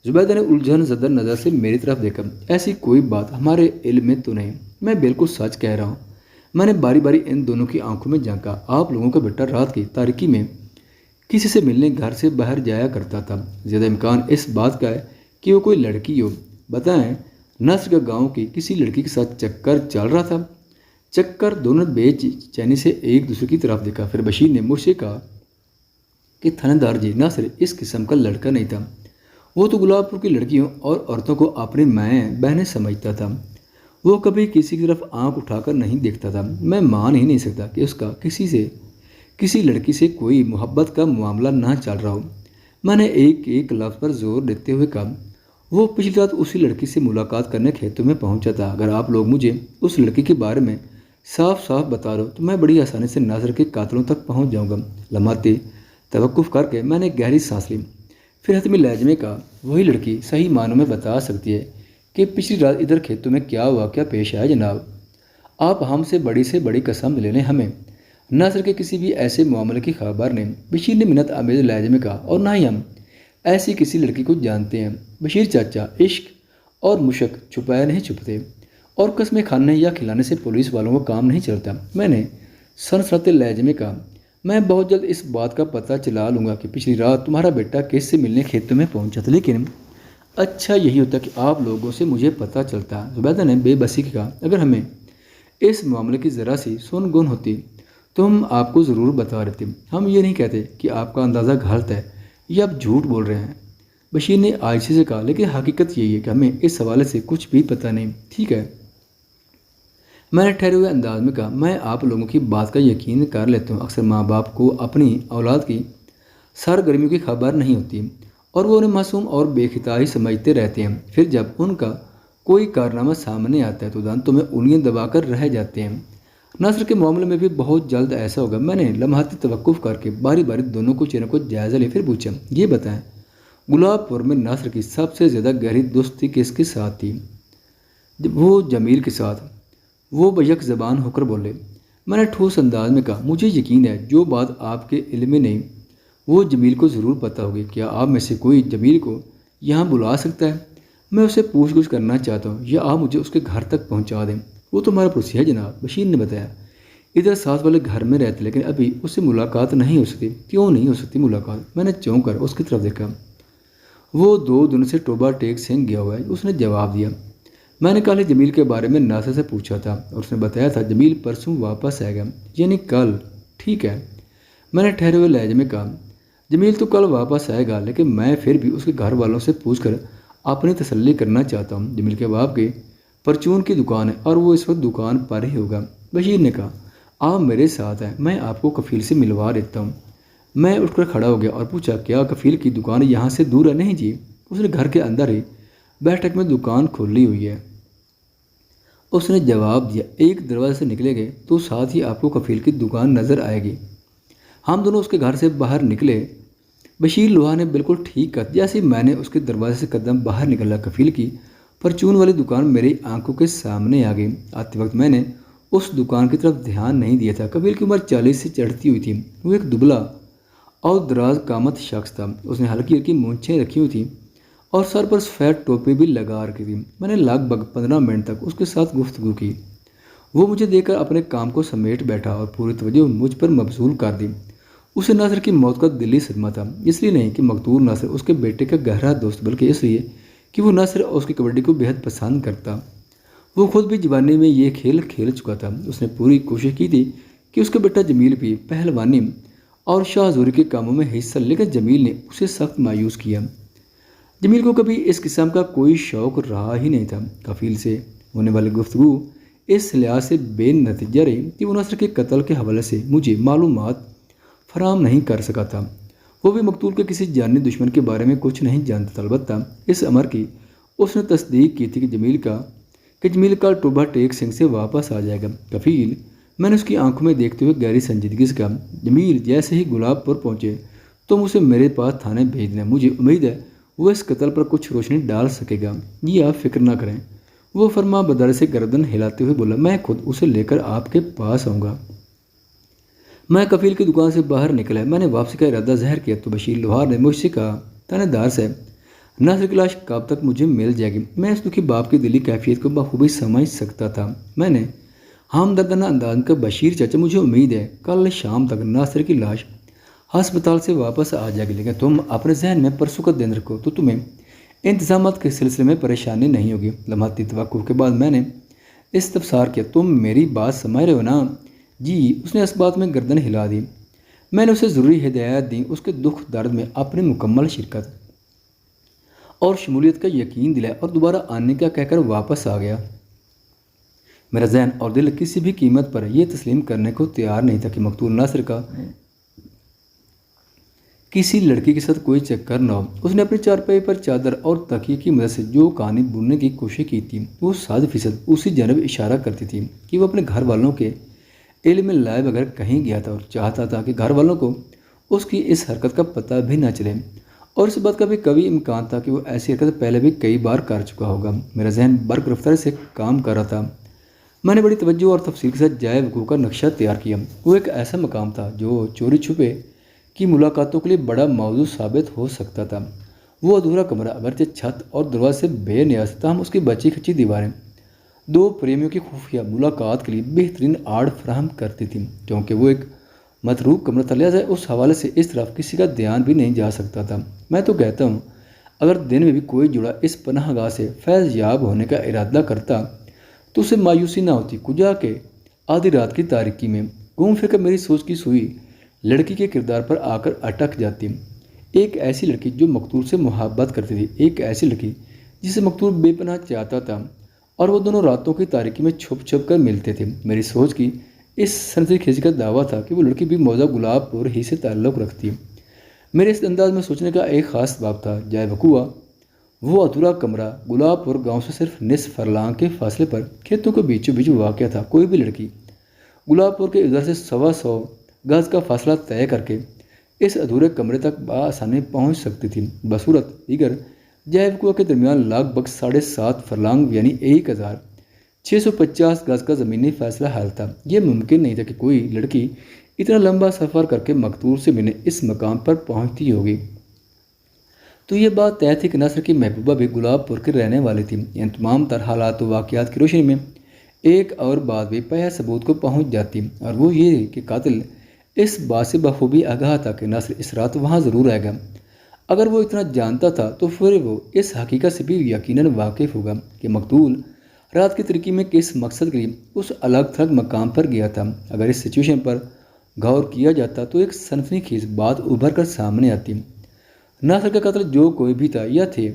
زبیدہ نے الجھن زدہ نظر سے میری طرف دیکھا۔ ایسی کوئی بات ہمارے علم میں تو نہیں، میں بالکل سچ کہہ رہا ہوں۔ میں نے باری باری ان دونوں کی آنکھوں میں جھانکا۔ آپ لوگوں کا بیٹا رات کی تاریکی میں کسی سے ملنے گھر سے باہر جایا کرتا تھا۔ زیادہ امکان اس بات کا ہے کہ وہ کوئی لڑکی ہو۔ بتائیں، ناصر کا گاؤں کی کسی لڑکی کے ساتھ چکر چل رہا تھا؟ چکر؟ دونوں بے چینی سے ایک دوسرے کی طرف دیکھا۔ پھر بشیر نے مجھ سے کہا کہ تھانے جی، ناصر اس قسم کا لڑکا نہیں تھا۔ وہ تو گلاب پور کی لڑکیوں اور عورتوں کو اپنی مائیں بہنیں سمجھتا تھا۔ وہ کبھی کسی کی طرف آنکھ اٹھا کر نہیں دیکھتا تھا۔ میں مان ہی نہیں سکتا کہ اس کا کسی لڑکی سے کوئی محبت کا معاملہ نہ چل رہا ہو۔ میں نے ایک ایک لفظ پر زور دیتے ہوئے کہا، وہ پچھلی رات اسی لڑکی سے ملاقات کرنے کھیتوں میں پہنچا تھا۔ اگر آپ لوگ مجھے اس لڑکی کے بارے میں صاف صاف بتا دو تو میں بڑی آسانی سے ناصر کے قاتلوں تک پہنچ جاؤں گا۔ لمحاتی توقف کر کے میں نے گہری سانس لی، پھر حتمی لہجے میں کہا، وہی لڑکی صحیح معنوں میں بتا سکتی ہے کہ پچھلی رات ادھر کھیتوں میں کیا واقعہ پیش آیا۔ جناب آپ ہم سے بڑی قسم لے لیں، ہمیں ناصر کے کسی بھی ایسے معاملے کی خبر نہیں۔ بشیر نے منت آمیز لہجے میں کہا، اور نہ ہی ہم ایسی کسی لڑکی کو جانتے ہیں۔ بشیر چاچا، عشق اور مشق چھپائے نہیں چھپتے، اور قسمیں کھانے یا کھلانے سے پولیس والوں کو کام نہیں چلتا۔ میں نے سنسناتے لہجے میں کہا، میں بہت جلد اس بات کا پتہ چلا لوں گا کہ پچھلی رات تمہارا بیٹا کس سے ملنے کھیتوں میں پہنچا تھا، لیکن اچھا یہی ہوتا کہ آپ لوگوں سے مجھے پتہ چلتا۔ زبیدہ نے بے بسی کہا، اگر ہمیں اس معاملے کی ذرا سی سن گن ہوتی تو ہم آپ کو ضرور بتا دیتے۔ ہم یہ نہیں کہتے کہ آپ کا اندازہ غلط ہے یا آپ جھوٹ بول رہے ہیں۔ بشیر نے آہستہ سے کہا، لیکن حقیقت یہی ہے کہ ہمیں اس حوالے سے کچھ بھی پتہ نہیں، ٹھیک ہے؟ میں نے ٹھہرے ہوئے انداز میں کہا، میں آپ لوگوں کی بات کا یقین کر لیتا ہوں۔ اکثر ماں باپ کو اپنی اولاد کی سرگرمیوں کی خبر نہیں ہوتی اور وہ انہیں معصوم اور بے خطا سمجھتے رہتے ہیں۔ پھر جب ان کا کوئی کارنامہ سامنے آتا ہے تو دانتوں میں انگلیاں دبا کر رہ جاتے ہیں۔ ناصر کے معاملے میں بھی بہت جلد ایسا ہوگا۔ میں نے لمحاتی توقف کر کے باری باری دونوں کو چہروں کو جائزہ لے پھر پوچھا، یہ بتائیں گلاب پور میں ناصر کی سب سے زیادہ گہری دوستی کس کے ساتھ تھی؟ وہ جمیل کے ساتھ، وہ بیک زبان ہو کر بولے۔ میں نے ٹھوس انداز میں کہا، مجھے یقین ہے جو بات آپ کے علم میں نہیں وہ جمیل کو ضرور پتہ ہوگی۔ کیا آپ میں سے کوئی جمیل کو یہاں بلا سکتا ہے؟ میں اسے پوچھ گچھ کرنا چاہتا ہوں یا آپ مجھے اس کے گھر تک پہنچا دیں۔ وہ تو ہمارا پڑوسی ہے جناب، بشیر نے بتایا، ادھر ساتھ والے گھر میں رہتے، لیکن ابھی اس سے ملاقات نہیں ہو سکتی۔ کیوں نہیں ہو سکتی ملاقات؟ میں نے چونک کر اس کی طرف دیکھا۔ وہ 2 دن سے ٹوبہ ٹیک سنگھ گیا ہوا ہے، اس نے جواب دیا۔ میں نے کل جمیل کے بارے میں ناصر سے پوچھا تھا اور اس نے بتایا تھا جمیل پرسوں واپس آئے گا، یعنی کل، ٹھیک ہے؟ میں نے ٹھہرے ہوئے لہجے میں کہا، جمیل تو کل واپس آئے گا، لیکن میں پھر بھی اس کے گھر والوں سے پوچھ کر اپنی تسلی کرنا چاہتا ہوں۔ جمیل کے باپ کی پرچون کی دکان ہے اور وہ اس وقت دکان پر ہی ہوگا۔ بشیر نے کہا، آپ میرے ساتھ ہیں، میں آپ کو کفیل سے ملوا دیتا ہوں۔ میں اٹھ کر کھڑا ہو گیا اور پوچھا، کیا کفیل کی دکان یہاں سے دور ہے؟ نہیں جی، اس نے گھر کے اندر ہی بیٹھک میں دکان کھولی ہوئی ہے، اس نے جواب دیا۔ ایک دروازے سے نکلے گئے تو ساتھ ہی آپ کو کفیل کی دکان نظر آئے گی۔ ہم دونوں اس کے گھر سے باہر نکلے۔ بشیر لوہا نے بالکل ٹھیک کہا۔ جیسے میں نے اس کے دروازے سے قدم باہر نکلا، کفیل کی پرچون والی دکان میری آنکھوں کے سامنے آ گئی۔ آتے وقت میں نے اس دکان کی طرف دھیان نہیں دیا تھا۔ کفیل کی عمر 40 سے چڑھتی ہوئی تھی۔ وہ ایک دبلا اور دراز قامت شخص تھا۔ اس نے ہلکی ہلکی مونچھیں رکھی ہوئی تھیں اور سر پر سفید ٹوپی بھی لگا رکھی تھی۔ میں نے لگ بھگ 15 منٹ تک اس کے ساتھ گفتگو کی۔ وہ مجھے دیکھ کر اپنے کام کو سمیٹ بیٹھا اور پوری توجہ مجھ پر مبذول کر دی۔ اسے ناصر کی موت کا دلی صدمہ تھا، اس لیے نہیں کہ مقتول ناصر اس کے بیٹے کا گہرا دوست، بلکہ اس لیے کہ وہ ناصر اس کی کبڈی کو بے حد پسند کرتا۔ وہ خود بھی جوانی میں یہ کھیل کھیل چکا تھا۔ اس نے پوری کوشش کی تھی کہ اس کا بیٹا جمیل بھی پہلوانی اور شاہ زوری کے کاموں میں حصہ، لیکن جمیل نے اسے سخت مایوس کیا۔ جمیل کو کبھی اس قسم کا کوئی شوق رہا ہی نہیں تھا۔ کفیل سے ہونے والی گفتگو اس لحاظ سے بے نتیجہ رہی کہ وہ ناصر کے قتل کے حوالے سے مجھے معلومات فراہم نہیں کر سکا تھا۔ وہ بھی مقتول کے کسی جانی دشمن کے بارے میں کچھ نہیں جانتا تھا۔ البتہ اس امر کی اس نے تصدیق کی تھی کہ جمیل کا ٹوبہ ٹیک سنگھ سے واپس آ جائے گا۔ کفیل، میں نے اس کی آنکھوں میں دیکھتے ہوئے گہری سنجیدگی سے کہا، جمیل جیسے ہی گلاب پور پہنچے تم اسے میرے پاس تھانے بھیج دینا۔ مجھے امید ہے وہ اس قتل پر کچھ روشنی ڈال سکے گا، یہ آپ فکر نہ کریں۔ وہ فرما بدر سے گردن ہلاتے ہوئے بولا، میں خود اسے لے کر آپ کے پاس آؤں گا۔ میں کفیل کی دکان سے باہر نکلا۔ میں نے واپسی کا ارادہ ظاہر کیا تو بشیر لوہار نے مجھ سے کہا، تھانے دار صاحب، ناصر کی لاش کب تک مجھے مل جائے گی؟ میں اس دکھی باپ کی دلی کیفیت کو بخوبی سمجھ سکتا تھا۔ میں نے ہمدردانہ انداز کا، بشیر چچا مجھے امید ہے کل شام تک ناصر کی لاش ہسپتال سے واپس آ جائے گی، لیکن تم اپنے ذہن میں پرسوں کا دن رکھو تو تمہیں انتظامات کے سلسلے میں پریشانی نہیں ہوگی۔ لمحاتی توقف کے بعد میں نے استفسار کیا، تم میری بات سمجھ رہے ہو نا؟ جی، اس نے اس بات میں گردن ہلا دی۔ میں نے اسے ضروری ہدایات دیں، اس کے دکھ درد میں اپنی مکمل شرکت اور شمولیت کا یقین دلایا اور دوبارہ آنے کا کہہ کر واپس آ گیا۔ میرا ذہن اور دل کسی بھی قیمت پر یہ تسلیم کرنے کو تیار نہیں تھا کہ مقتول ناصر کا کسی لڑکی کے ساتھ کوئی چکر نہ ہو۔ اس نے اپنی چارپائی پر چادر اور تکیے کی مدد سے جو کہانی بننے کی کوشش کی تھی وہ 100% اسی جانب اشارہ کرتی تھی کہ وہ اپنے گھر والوں کے علم میں لائے بغیر کہیں گیا تھا اور چاہتا تھا کہ گھر والوں کو اس کی اس حرکت کا پتہ بھی نہ چلے، اور اس بات کا بھی کبھی امکان تھا کہ وہ ایسی حرکت پہلے بھی کئی بار کر چکا ہوگا۔ میرا ذہن برق رفتاری سے کام کر رہا تھا۔ میں نے بڑی توجہ اور تفصیل کے ساتھ جائے وقوع کا نقشہ تیار کیا۔ وہ ایک ایسا مقام تھا جو چوری چھپے کی ملاقاتوں کے لیے بڑا موضوع ثابت ہو سکتا تھا۔ وہ ادھورا کمرہ اگرچہ چھت اور دروازے سے بے نیاز تھا، ہم اس کی بچی کھچی دیواریں 2 پریمیوں کی خفیہ ملاقات کے لیے بہترین آڑ فراہم کرتی تھیں۔ کیونکہ وہ ایک متروک کمرہ تھا، لہٰذا اس حوالے سے اس طرف کسی کا دھیان بھی نہیں جا سکتا تھا۔ میں تو کہتا ہوں اگر دن میں بھی کوئی جوڑا اس پناہ گاہ سے فیض یاب ہونے کا ارادہ کرتا تو اسے مایوسی نہ ہوتی۔ کجا کے آدھی رات کی تاریکی میں گھوم پھر کر میری سوچ کی سوئی لڑکی کے کردار پر آ کر اٹک جاتی۔ ایک ایسی لڑکی جو مقتول سے محبت کرتی تھی، ایک ایسی لڑکی جسے مقتول بے پناہ چاہتا تھا، اور وہ دونوں راتوں کی تاریکی میں چھپ چھپ کر ملتے تھے۔ میری سوچ کی اس سنسنی خیز کا دعویٰ تھا کہ وہ لڑکی بھی موضوع گلاب پور ہی سے تعلق رکھتی۔ میرے اس انداز میں سوچنے کا ایک خاص سبب تھا۔ جائے وقوع وہ ادھورا کمرہ گلاب پور گاؤں سے صرف نصف فرلانگ کے فاصلے پر کھیتوں کے بیچوں بیچ واقع تھا۔ کوئی بھی لڑکی گلاب پور کے ادھر سے 125 گز کا فاصلہ طے کر کے اس ادھورے کمرے تک بآسانی پہنچ سکتی تھی۔ بصورت دیگر جائے وقوع کے درمیان لگ بھگ 7.5 فرلانگ یعنی 1650 گز کا زمینی فاصلہ حل تھا۔ یہ ممکن نہیں تھا کہ کوئی لڑکی اتنا لمبا سفر کر کے مقتول سے ملنے اس مقام پر پہنچتی ہوگی۔ تو یہ بات طے تھی کہ نصر کی محبوبہ بھی گلاب پور کی رہنے والی تھی۔ ان تمام تر حالات و واقعات کی روشنی میں ایک اور بات بھی پہیا ثبوت کو پہنچ جاتی، اور وہ یہ کہ قاتل اس بات سے بخوبی آگاہ تھا کہ نصر اس رات وہاں ضرور آئے گا۔ اگر وہ اتنا جانتا تھا تو پھر وہ اس حقیقت سے بھی یقیناً واقف ہوگا کہ مقتول رات کی ترکی میں کس مقصد کے لیے اس الگ تھلگ مقام پر گیا تھا۔ اگر اس سچویشن پر غور کیا جاتا تو ایک سنسنی خیز بات ابھر کر سامنے آتی۔ ناصر کا قاتل جو کوئی بھی تھا یا تھے،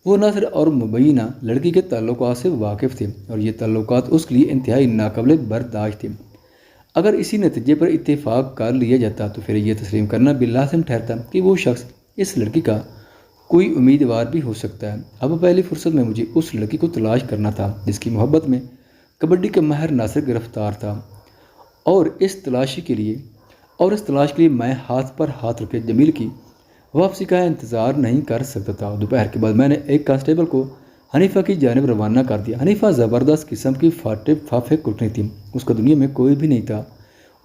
وہ ناصر اور مبینہ لڑکی کے تعلقات سے واقف تھے، اور یہ تعلقات اس کے لیے انتہائی ناقابل برداشت تھے۔ اگر اسی نتیجے پر اتفاق کر لیا جاتا تو پھر یہ تسلیم کرنا بھی لازم ٹھہرتا کہ وہ شخص اس لڑکی کا کوئی امیدوار بھی ہو سکتا ہے۔ اب پہلی فرصت میں مجھے اس لڑکی کو تلاش کرنا تھا جس کی محبت میں کبڈی کا ماہر ناصر گرفتار تھا، اور اس تلاش کے لیے میں ہاتھ پر ہاتھ رکھے جمیل کی واپسی کا انتظار نہیں کر سکتا تھا۔ دوپہر کے بعد میں نے ایک کانسٹیبل کو حنیفہ کی جانب روانہ کر دیا۔ حنیفہ زبردست قسم کی فافے کٹنی تھی۔ اس کا دنیا میں کوئی بھی نہیں تھا۔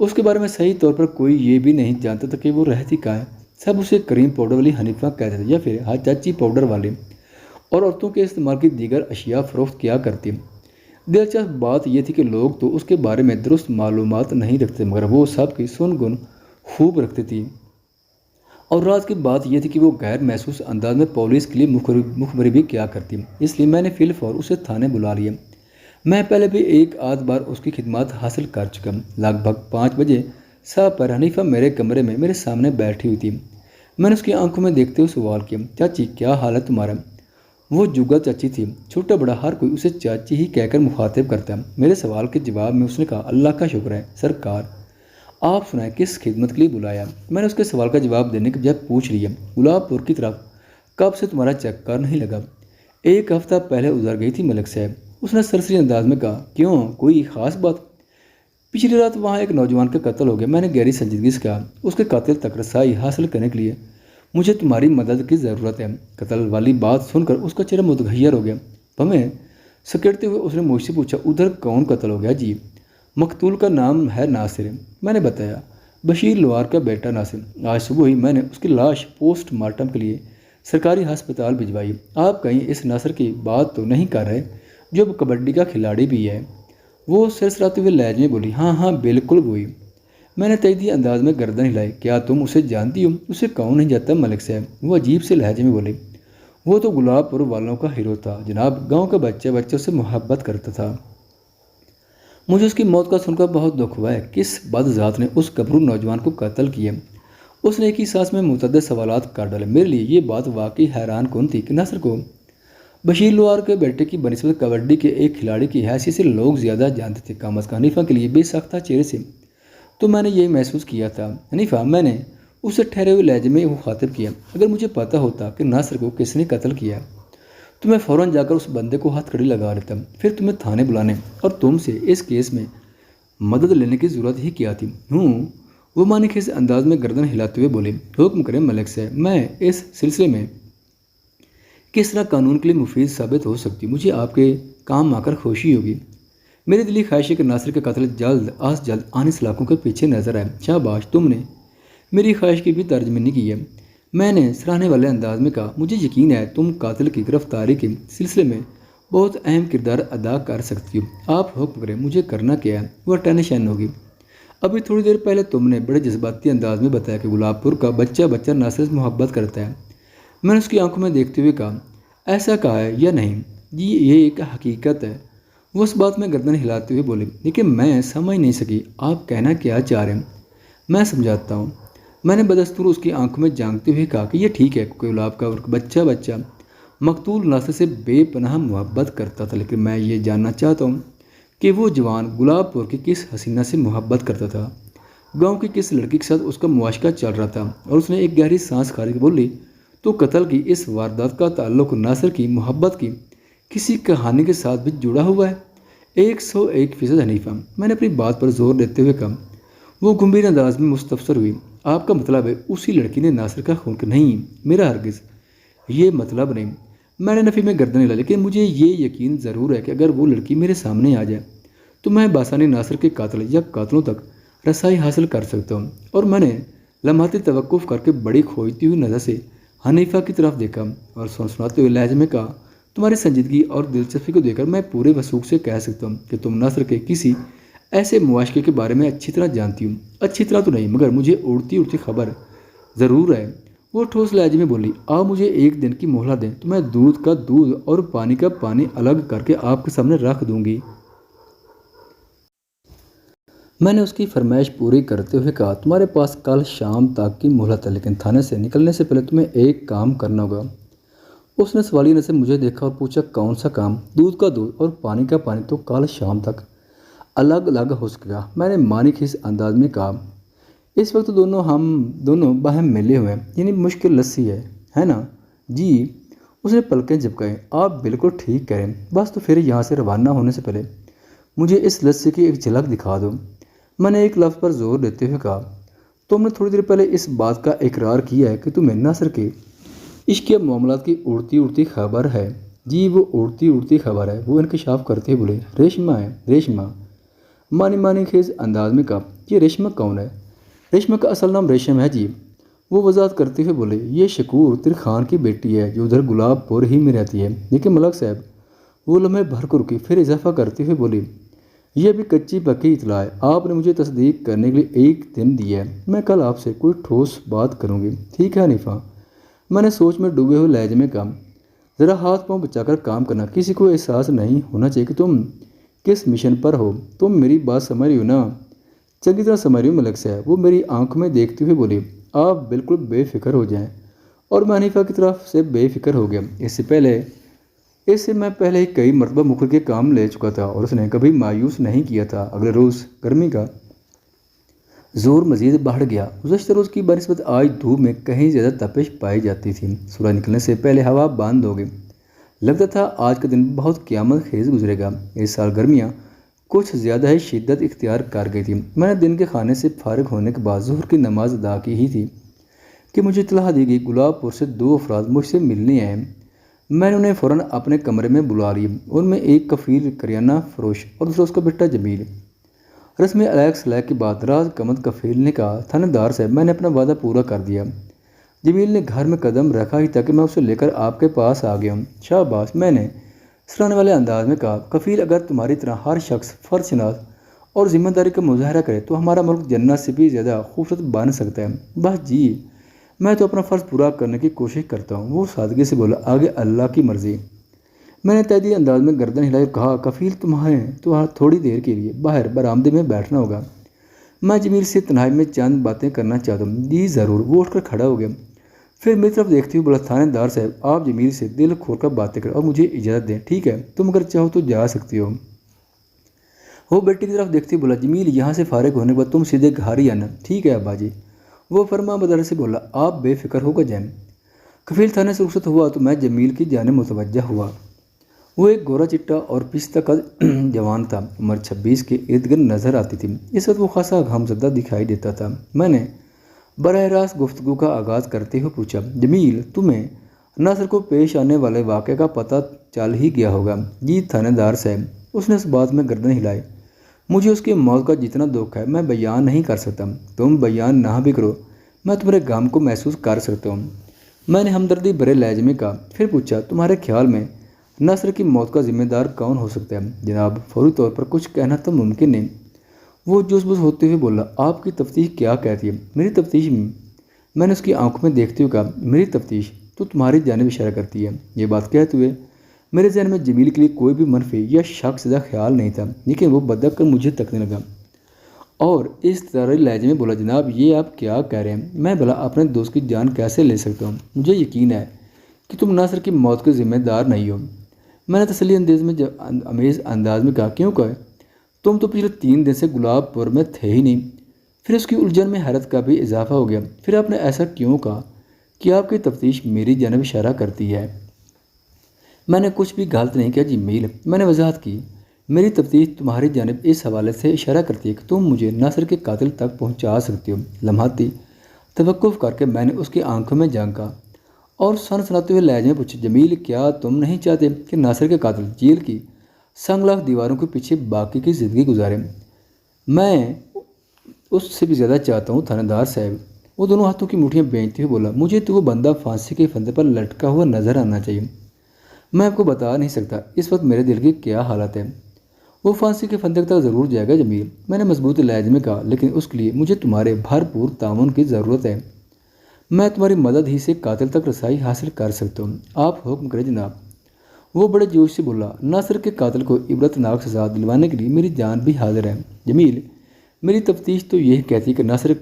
اس کے بارے میں صحیح طور پر کوئی یہ بھی نہیں جانتا تھا کہ وہ رہتی کہاں ہے۔ سب اسے کریم پاؤڈر والی حنیفہ کہتے تھے یا پھر چاچی پاؤڈر والی، اور عورتوں کے استعمال کی دیگر اشیاء فروخت کیا کرتی۔ دلچسپ بات یہ تھی کہ لوگ تو اس کے بارے میں درست معلومات نہیں رکھتے، مگر وہ سب کی سن گن خوب رکھتی تھی۔ اور رات کی بات یہ تھی کہ وہ غیر محسوس انداز میں پولیس کے لیے مخبری بھی کیا کرتی۔ اس لیے میں نے فی الفور اسے تھانے بلا لیا۔ میں پہلے بھی ایک آدھ بار اس کی خدمات حاصل کر چکا۔ لگ بھگ 5 بجے صاحب پر حنیفہ میرے کمرے میں میرے سامنے بیٹھی ہوئی تھی۔ میں نے اس کی آنکھوں میں دیکھتے ہوئے سوال کیا، چاچی کیا حال ہے تمہارا؟ وہ جگہ چاچی تھی، چھوٹا بڑا ہر کوئی اسے چاچی ہی کہہ کر مخاطب کرتا۔ میرے سوال کے جواب میں اس نے کہا، اللہ کا شکر ہے سرکار، آپ سنائیں کس خدمت کے لیے بلایا؟ میں نے اس کے سوال کا جواب دینے کے بجائے پوچھ لیا، گلاب پور کی طرف کب سے تمہارا چکر نہیں لگا؟ 1 ہفتہ پہلے گزر گئی تھی ملک صاحب، اس نے سرسری انداز میں کہا۔ کیوں، کوئی خاص بات؟ پچھلی رات وہاں ایک نوجوان کا قتل ہو گیا۔ میں نے گہری سنجیدگی سے کہا، اس کے قاتل تک رسائی حاصل کرنے کے لیے مجھے تمہاری مدد کی ضرورت ہے۔ قتل والی بات سن کر اس کا چہرہ متغیر ہو گیا۔ ہمیں سکیڑتے ہوئے اس نے مجھ سے پوچھا، ادھر کون قتل ہو گیا؟ جی، مقتول کا نام ہے ناصر۔ میں نے بتایا، بشیر لوار کا بیٹا ناصر۔ آج صبح ہی میں نے اس کی لاش پوسٹ مارٹم کے لیے سرکاری ہسپتال بھجوائی۔ آپ کہیں اس ناصر کی بات تو نہیں کر رہے جو کبڈی کا کھلاڑی بھی ہے؟ وہ سرسراتے ہوئے لہجے میں بولی، ہاں بالکل وہی۔ میں نے تجدید انداز میں گردن ہلائی، کیا تم اسے جانتی ہو؟ اسے کون نہیں جانتا ملک صاحب، وہ عجیب سے لہجے میں بولے۔ وہ تو گلاب پور والوں کا ہیرو تھا جناب، گاؤں کا بچہ سے محبت کرتا تھا۔ مجھے اس کی موت کا سن کر بہت دکھ ہوا ہے۔ کس بد ذات نے اس گبرو نوجوان کو قتل کیا؟ اس نے ایک ہی سانس میں متعدد سوالات کر ڈالے۔ میرے لیے یہ بات واقعی حیران کن تھی کہ ناصر کو بشیر لوار کے بیٹے کی بنسبت کبڈی کے ایک کھلاڑی کی حیثیت سے لوگ زیادہ جانتے تھے، کم از کم حنیفہ کے لیے بے ساختہ چہرے سے تو میں نے یہ محسوس کیا تھا۔ حنیفہ، میں نے اسے ٹھہرے ہوئے لہجے میں مخاطب کیا، اگر مجھے پتہ ہوتا کہ ناصر کو کس نے قتل کیا تو میں فوراً جا کر اس بندے کو ہتھ کڑی لگا لیتا، پھر تمہیں تھانے بلانے اور تم سے اس کیس میں مدد لینے کی ضرورت ہی کیا تھی۔ وہ معنی خیز انداز میں گردن ہلاتے ہوئے بولے، حکم کریں ملک صاحب، میں اس سلسلے میں کس طرح قانون کے لیے مفید ثابت ہو سکتی؟ مجھے آپ کے کام آ کر خوشی ہوگی۔ میری دلی خواہش ہے کہ ناصر کا قتل جلد از جلد آنے سلاخوں کے پیچھے نظر آئے۔ شاباش، تم نے میری خواہش کی بھی ترجمانی کی ہے، میں نے سراہنے والے انداز میں کہا۔ مجھے یقین ہے تم قاتل کی گرفتاری کے سلسلے میں بہت اہم کردار ادا کر سکتی ہو۔ آپ حکم کریں، مجھے کرنا کیا ہے؟ وہ ٹینشن ہوگی۔ ابھی تھوڑی دیر پہلے تم نے بڑے جذباتی انداز میں بتایا کہ گلاب پور کا بچہ ناصر سے محبت کرتا ہے۔ میں نے اس کی آنکھوں میں دیکھتے ہوئے کہا، ایسا کہا ہے یا نہیں؟ جی، یہ ایک حقیقت ہے۔ وہ اس بات میں گردن ہلاتے ہوئے بولی، لیکن میں سمجھ نہیں سکی آپ کہنا کیا چاہ رہے ہیں۔ میں سمجھاتا ہوں۔ میں نے بدستور اس کی آنکھوں میں جھانکتے ہوئے کہا کہ یہ ٹھیک ہے، کوئی گلاب کا بچہ مقتول ناصر سے بے پناہ محبت کرتا تھا، لیکن میں یہ جاننا چاہتا ہوں کہ وہ جوان گلاب پور کی کس حسینہ سے محبت کرتا تھا، گاؤں کی کس لڑکی کے ساتھ اس کا معاشقہ چل رہا تھا۔ اور اس نے ایک گہری سانس کھا کے بولی، تو قتل کی اس واردات کا تعلق ناصر کی محبت کی کسی کہانی کے ساتھ بھی جڑا ہوا ہے؟ 101% حنیفہ، میں نے اپنی بات پر زور دیتے ہوئے کہا۔ وہ گمبھیر انداز میں مستفسر ہوئی، آپ کا مطلب ہے اسی لڑکی نے ناصر کا خون کیا؟ نہیں، میرا ہرگز یہ مطلب نہیں۔ میں نے نفی میں گردن ہلا، لیکن مجھے یہ یقین ضرور ہے کہ اگر وہ لڑکی میرے سامنے آ جائے تو میں بآسانی ناصر کے قاتل یا قاتلوں تک رسائی حاصل کر سکتا ہوں۔ اور میں نے لمحاتی توقف کر کے بڑی کھوجتی ہوئی نظر سے حنیفہ کی طرف دیکھا اور سنسناتے ہوئے لہجے میں کہا، تمہاری سنجیدگی اور دلچسپی کو دیکھ کر میں پورے وثوق سے کہہ سکتا ہوں کہ تم ناصر کے کسی ایسے معاشقے کے بارے میں اچھی طرح جانتی ہوں۔ اچھی طرح تو نہیں، مگر مجھے اڑتی اڑتی خبر ضرور ہے۔ وہ ٹھوس لہجے میں بولی، آپ مجھے ایک دن کی مہلت دیں تو میں دودھ کا دودھ اور پانی کا پانی الگ کر کے آپ کے سامنے رکھ دوں گی۔ میں نے اس کی فرمائش پوری کرتے ہوئے کہا، تمہارے پاس کل شام تک کی مہلت ہے، لیکن تھانے سے نکلنے سے پہلے تمہیں ایک کام کرنا ہوگا۔ اس نے سوالیہ نظر سے مجھے دیکھا اور پوچھا، کون سا کام؟ دودھ کا دودھ اور پانی کا پانی تو کل شام تک الگ الگ ہو سکے گا، میں نے معنی خیز انداز میں کہا۔ اس وقت ہم دونوں باہم ملے ہوئے ہیں، یعنی مشکل لسی ہے نا؟ جی، اس نے پلکیں جھپکائیں، آپ بالکل ٹھیک کہہ رہے ہیں۔ بس تو پھر یہاں سے روانہ ہونے سے پہلے مجھے اس لسی کی ایک جھلک دکھا دو، میں نے ایک لفظ پر زور دیتے ہوئے کہا۔ تم نے تھوڑی دیر پہلے اس بات کا اقرار کیا ہے کہ تمہیں ناصر کے عشقیہ معاملات کی اڑتی اڑتی خبر ہے۔ جی، وہ اڑتی اڑتی خبر ہے، وہ انکشاف کرتے ہوئے بولے، ریشمہ ہے۔ ریشمہ، معنی خیز انداز میں کہا، یہ ریشمہ کون ہے؟ ریشمہ کا اصل نام ریشم ہے جی، وہ وضاحت کرتے ہوئے بولے، یہ شکور تر خان کی بیٹی ہے جو ادھر گلاب پور ہی میں رہتی ہے۔ لیکن ملک صاحب، وہ لمحے بھر کر رکی، پھر اضافہ کرتے ہوئے بولی، یہ بھی کچی پکی اطلاع ہے، آپ نے مجھے تصدیق کرنے کے لیے ایک دن دیا ہے، میں کل آپ سے کوئی ٹھوس بات کروں گی، ٹھیک ہے حنیفہ؟ میں نے سوچ میں ڈوبے ہوئے لہجے میں کہا، ذرا ہاتھ پاؤں بچا کر کام کرنا، کسی کو احساس نہیں ہونا چاہیے کہ تم کس مشن پر ہو۔ تم میری بات سمجھ رہی ہو نا؟ چنگی طرح سمجھ رہی ہوں ملک صاحب، وہ میری آنکھوں میں دیکھتے ہوئے بولی، آپ بالکل بے فکر ہو جائیں۔ اور میں حنیفہ کی طرف سے بے فکر ہو گیا۔ اس سے میں پہلے ہی کئی مرتبہ مکر کے کام لے چکا تھا اور اس نے کبھی مایوس نہیں کیا تھا۔ اگلے روز گرمی کا زور مزید بڑھ گیا۔ گزشتہ روز کی بنسبت آج دھوپ میں کہیں زیادہ تپش پائی جاتی تھی۔ سورج نکلنے سے پہلے ہوا بند ہو گئی، لگتا تھا آج کا دن بہت قیامت خیز گزرے گا۔ اس سال گرمیاں کچھ زیادہ ہی شدت اختیار کر گئی تھی۔ میں نے دن کے کھانے سے فارغ ہونے کے بعد ظہر کی نماز ادا کی ہی تھی کہ مجھے اطلاع دی گئی، گلاب پور سے 2 افراد مجھ سے ملنے آئے۔ میں نے انہیں فوراً اپنے کمرے میں بلا لیا۔ ان میں ایک کفیل کریانہ فروش اور دوسرا اس کا بیٹا جمیل۔ رسم علیق سلیق کے بعد راز کمند کفیل نے کہا، تھانے دار صاحب، میں نے اپنا وعدہ پورا کر دیا۔ جمیل نے گھر میں قدم رکھا ہی تاکہ میں اسے لے کر آپ کے پاس آ گیا ہوں۔ شاباش، میں نے سراہنے والے انداز میں کہا، کفیل، اگر تمہاری طرح ہر شخص فرض شناس اور ذمہ داری کا مظاہرہ کرے تو ہمارا ملک جنت سے بھی زیادہ خوبصورت بن سکتا ہے۔ بس جی، میں تو اپنا فرض پورا کرنے کی کوشش کرتا ہوں، وہ سادگی سے بولا، آگے اللہ کی مرضی۔ میں نے تائیدی انداز میں گردن ہلائی اور کہا، کفیل، تمہیں تو تھوڑی دیر کے لیے باہر برآمدے میں بیٹھنا ہوگا، میں جمیل سے تنہائی میں چند باتیں کرنا چاہتا ہوں۔ جی ضرور، وہ اٹھ کر کھڑا ہو گیا، پھر میری طرف دیکھتے ہوئے بولا، تھانے دار صاحب، آپ جمیل سے دل کھول کر باتیں کریں اور مجھے اجازت دیں، ٹھیک ہے؟ تم اگر چاہو تو جا سکتی ہو۔ وہ بیٹی کی طرف دیکھتے ہوئے بولا، جمیل، یہاں سے فارغ ہونے کے بعد تم سیدھے گھر ہی آنا، ٹھیک ہے ابا جی؟ وہ فرما بدر سے بولا، آپ بے فکر ہو کر جائیں۔ کفیل تھانے سے رخصت ہوا تو میں جمیل کی جانب متوجہ ہوا۔ وہ ایک گورا چٹا اور پستہ قد جوان تھا، عمر 26 کے ارد گرد نظر آتی تھی۔ اس وقت وہ خاصا غمزدہ دکھائی دیتا تھا۔ میں نے براہ راست گفتگو کا آغاز کرتے ہوئے پوچھا، جمیل، تمہیں ناصر کو پیش آنے والے واقعے کا پتہ چل ہی گیا ہوگا؟ جی تھانے دار صاحب، اس نے اس بات میں گردن ہلائی، مجھے اس کی موت کا جتنا دکھ ہے میں بیان نہیں کر سکتا۔ تم بیان نہ بھی کرو، میں تمہارے غم کو محسوس کر سکتا ہوں، میں نے ہمدردی بھرے لہجے میں کہا۔ پھر پوچھا، تمہارے خیال میں ناصر کی موت کا ذمہ دار کون ہو سکتا ہے؟ جناب، فوری طور پر کچھ کہنا تو ممکن نہیں۔ وہ جوش بوش ہوتے ہوئے بولا، آپ کی تفتیش کیا کہتی ہے؟ میری تفتیش؟ میں نے اس کی آنکھوں میں دیکھتے ہوئے کہا، میری تفتیش تو تمہاری جانب اشارہ کرتی ہے۔ یہ بات کہتے ہوئے میرے ذہن میں جمیل کے لیے کوئی بھی منفی یا شک زدہ خیال نہیں تھا، لیکن وہ بدک کر مجھے تکنے لگا اور اس طرح لہجے میں بولا، جناب یہ آپ کیا کہہ رہے ہیں؟ میں بھلا اپنے دوست کی جان کیسے لے سکتا ہوں؟ مجھے یقین ہے کہ تم ناصر کی موت کے ذمہ دار نہیں ہو۔ میں نے تسلی امیز انداز میں کہا، کیوں کہا؟ تم تو پچھلے 3 دن سے گلاب پور میں تھے ہی نہیں۔ پھر اس کی الجھن میں حیرت کا بھی اضافہ ہو گیا۔ پھر آپ نے ایسا کیوں کہا کہ آپ کی تفتیش میری جانب اشارہ کرتی ہے؟ میں نے کچھ بھی غلط نہیں کیا جمیل، میں نے وضاحت کی، میری تفتیش تمہاری جانب اس حوالے سے اشارہ کرتی ہے کہ تم مجھے ناصر کے قاتل تک پہنچا سکتے ہو۔ لمحاتی توقف کر کے میں نے اس کی آنکھوں میں جھانکا اور سناتے ہوئے لہجے میں پوچھا، جمیل کیا تم نہیں چاہتے کہ ناصر کے قاتل جیل کی سنگلاخ دیواروں کے پیچھے باقی کی زندگی گزارے؟ میں اس سے بھی زیادہ چاہتا ہوں تھانے دار صاحب، وہ دونوں ہاتھوں کی مٹھیاں بھیجتے ہوئے بولا، مجھے تو وہ بندہ پھانسی کے پھندے پر لٹکا ہوا نظر آنا چاہیے۔ میں آپ کو بتا نہیں سکتا اس وقت میرے دل کی کیا حالت ہے۔ وہ پھانسی کے پھندے تک ضرور جائے گا جمیل، میں نے مضبوط لہجے میں کہا، لیکن اس کے لیے مجھے تمہارے بھرپور تعاون کی ضرورت ہے۔ میں تمہاری مدد ہی سے قاتل تک رسائی حاصل کر سکتا ہوں۔ آپ حکم کریں جناب۔ وہ بڑے جوش سے بولا، ناصر کے قاتل کو عبرتناک سزا دلوانے کے لیے میری جان بھی حاضر ہے جمیل۔ میری تفتیش تو یہ کہتی ہے کہ ناصر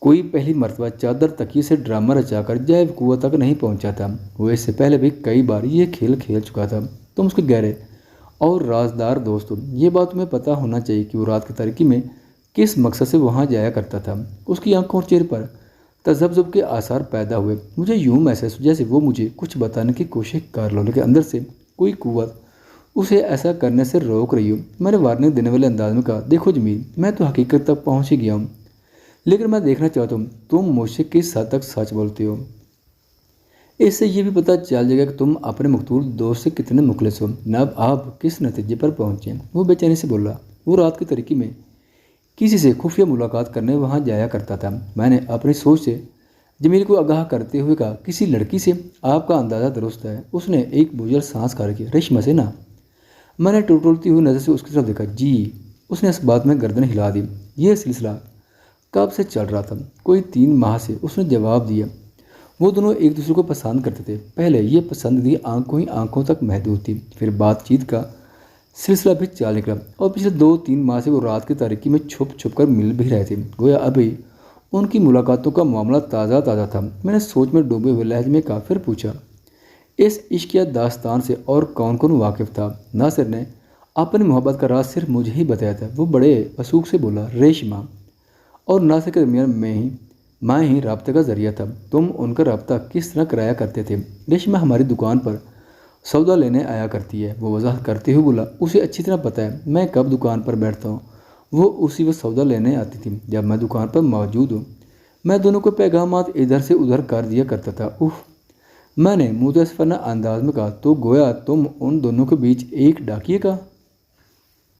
کوئی پہلی مرتبہ چادر تکیے سے ڈرامہ رچا کر جائے قوت تک نہیں پہنچا تھا۔ وہ اس سے پہلے بھی کئی بار یہ کھیل کھیل چکا تھا۔ تم اس کے گہرے اور رازدار دوست ہو، یہ بات تمہیں پتہ ہونا چاہیے کہ وہ رات کی تاریکی میں کس مقصد سے وہاں جایا کرتا تھا۔ اس کی آنکھوں اور چہرے پر تذبذب کے آثار پیدا ہوئے۔ مجھے یوں محسوس جیسے وہ مجھے کچھ بتانے کی کوشش کر لو، لیکن اندر سے کوئی قوت اسے ایسا کرنے سے روک رہی ہو۔ میں نے وارننگ دینے والے انداز میں کہا، دیکھو جمیل، میں تو حقیقت تک پہنچ ہی گیا ہوں، لیکن میں دیکھنا چاہتا ہوں تم مجھ سے کس حد تک سچ بولتے ہو۔ اس سے یہ بھی پتہ چل جائے گا کہ تم اپنے مقتول دوست سے کتنے مخلص ہو۔ جناب آپ کس نتیجے پر پہنچے؟ وہ بے چینی سے بولا، وہ رات کی تاریکی میں کسی سے خفیہ ملاقات کرنے وہاں جایا کرتا تھا۔ میں نے اپنی سوچ سے جمیل کو آگاہ کرتے ہوئے کہا، کسی لڑکی سے؟ آپ کا اندازہ درست ہے۔ اس نے ایک بوجھل سانس کھا رکھی، ریشما سے نا؟ میں نے ٹولتی ہوئی نظر سے اس کی طرف دیکھا۔ جی۔ اس نے اس بات میں گردن ہلا دی۔ یہ سلسلہ کب سے چل رہا تھا؟ کوئی 3 ماہ سے، اس نے جواب دیا۔ وہ دونوں ایک دوسرے کو پسند کرتے تھے۔ پہلے یہ پسندیدگی آنکھوں تک محدود تھی، پھر بات چیت کا سلسلہ بھی چال نکلا اور پچھلے 2-3 ماہ سے وہ رات کی تاریکی میں چھپ چھپ کر مل بھی رہے تھے، گویا ابھی ان کی ملاقاتوں کا معاملہ تازہ تھا۔ میں نے سوچ میں ڈوبے ہوئے لہجے میں کہا، پھر پوچھا، اس عشق یا داستان سے اور کون کون واقف تھا؟ ناصر نے اپنی محبت کا راز صرف مجھے ہی بتایا تھا، وہ بڑے وثوق سے بولا، ریشما اور ناصر کے درمیان میں ہی رابطے کا ذریعہ تھا۔ تم ان کا رابطہ کس طرح کرایا کرتے تھے؟ ریشما ہماری دکان پر سودا لینے آیا کرتی ہے، وہ وضاحت کرتے ہوئے بولا، اسے اچھی طرح پتہ ہے میں کب دکان پر بیٹھتا ہوں، وہ اسی وقت سودا لینے آتی تھی جب میں دکان پر موجود ہوں۔ میں دونوں کو پیغامات ادھر سے ادھر کر دیا کرتا تھا۔ میں نے متاسفانہ انداز میں کہا، تو گویا تم ان دونوں کے بیچ ایک ڈاکیے کا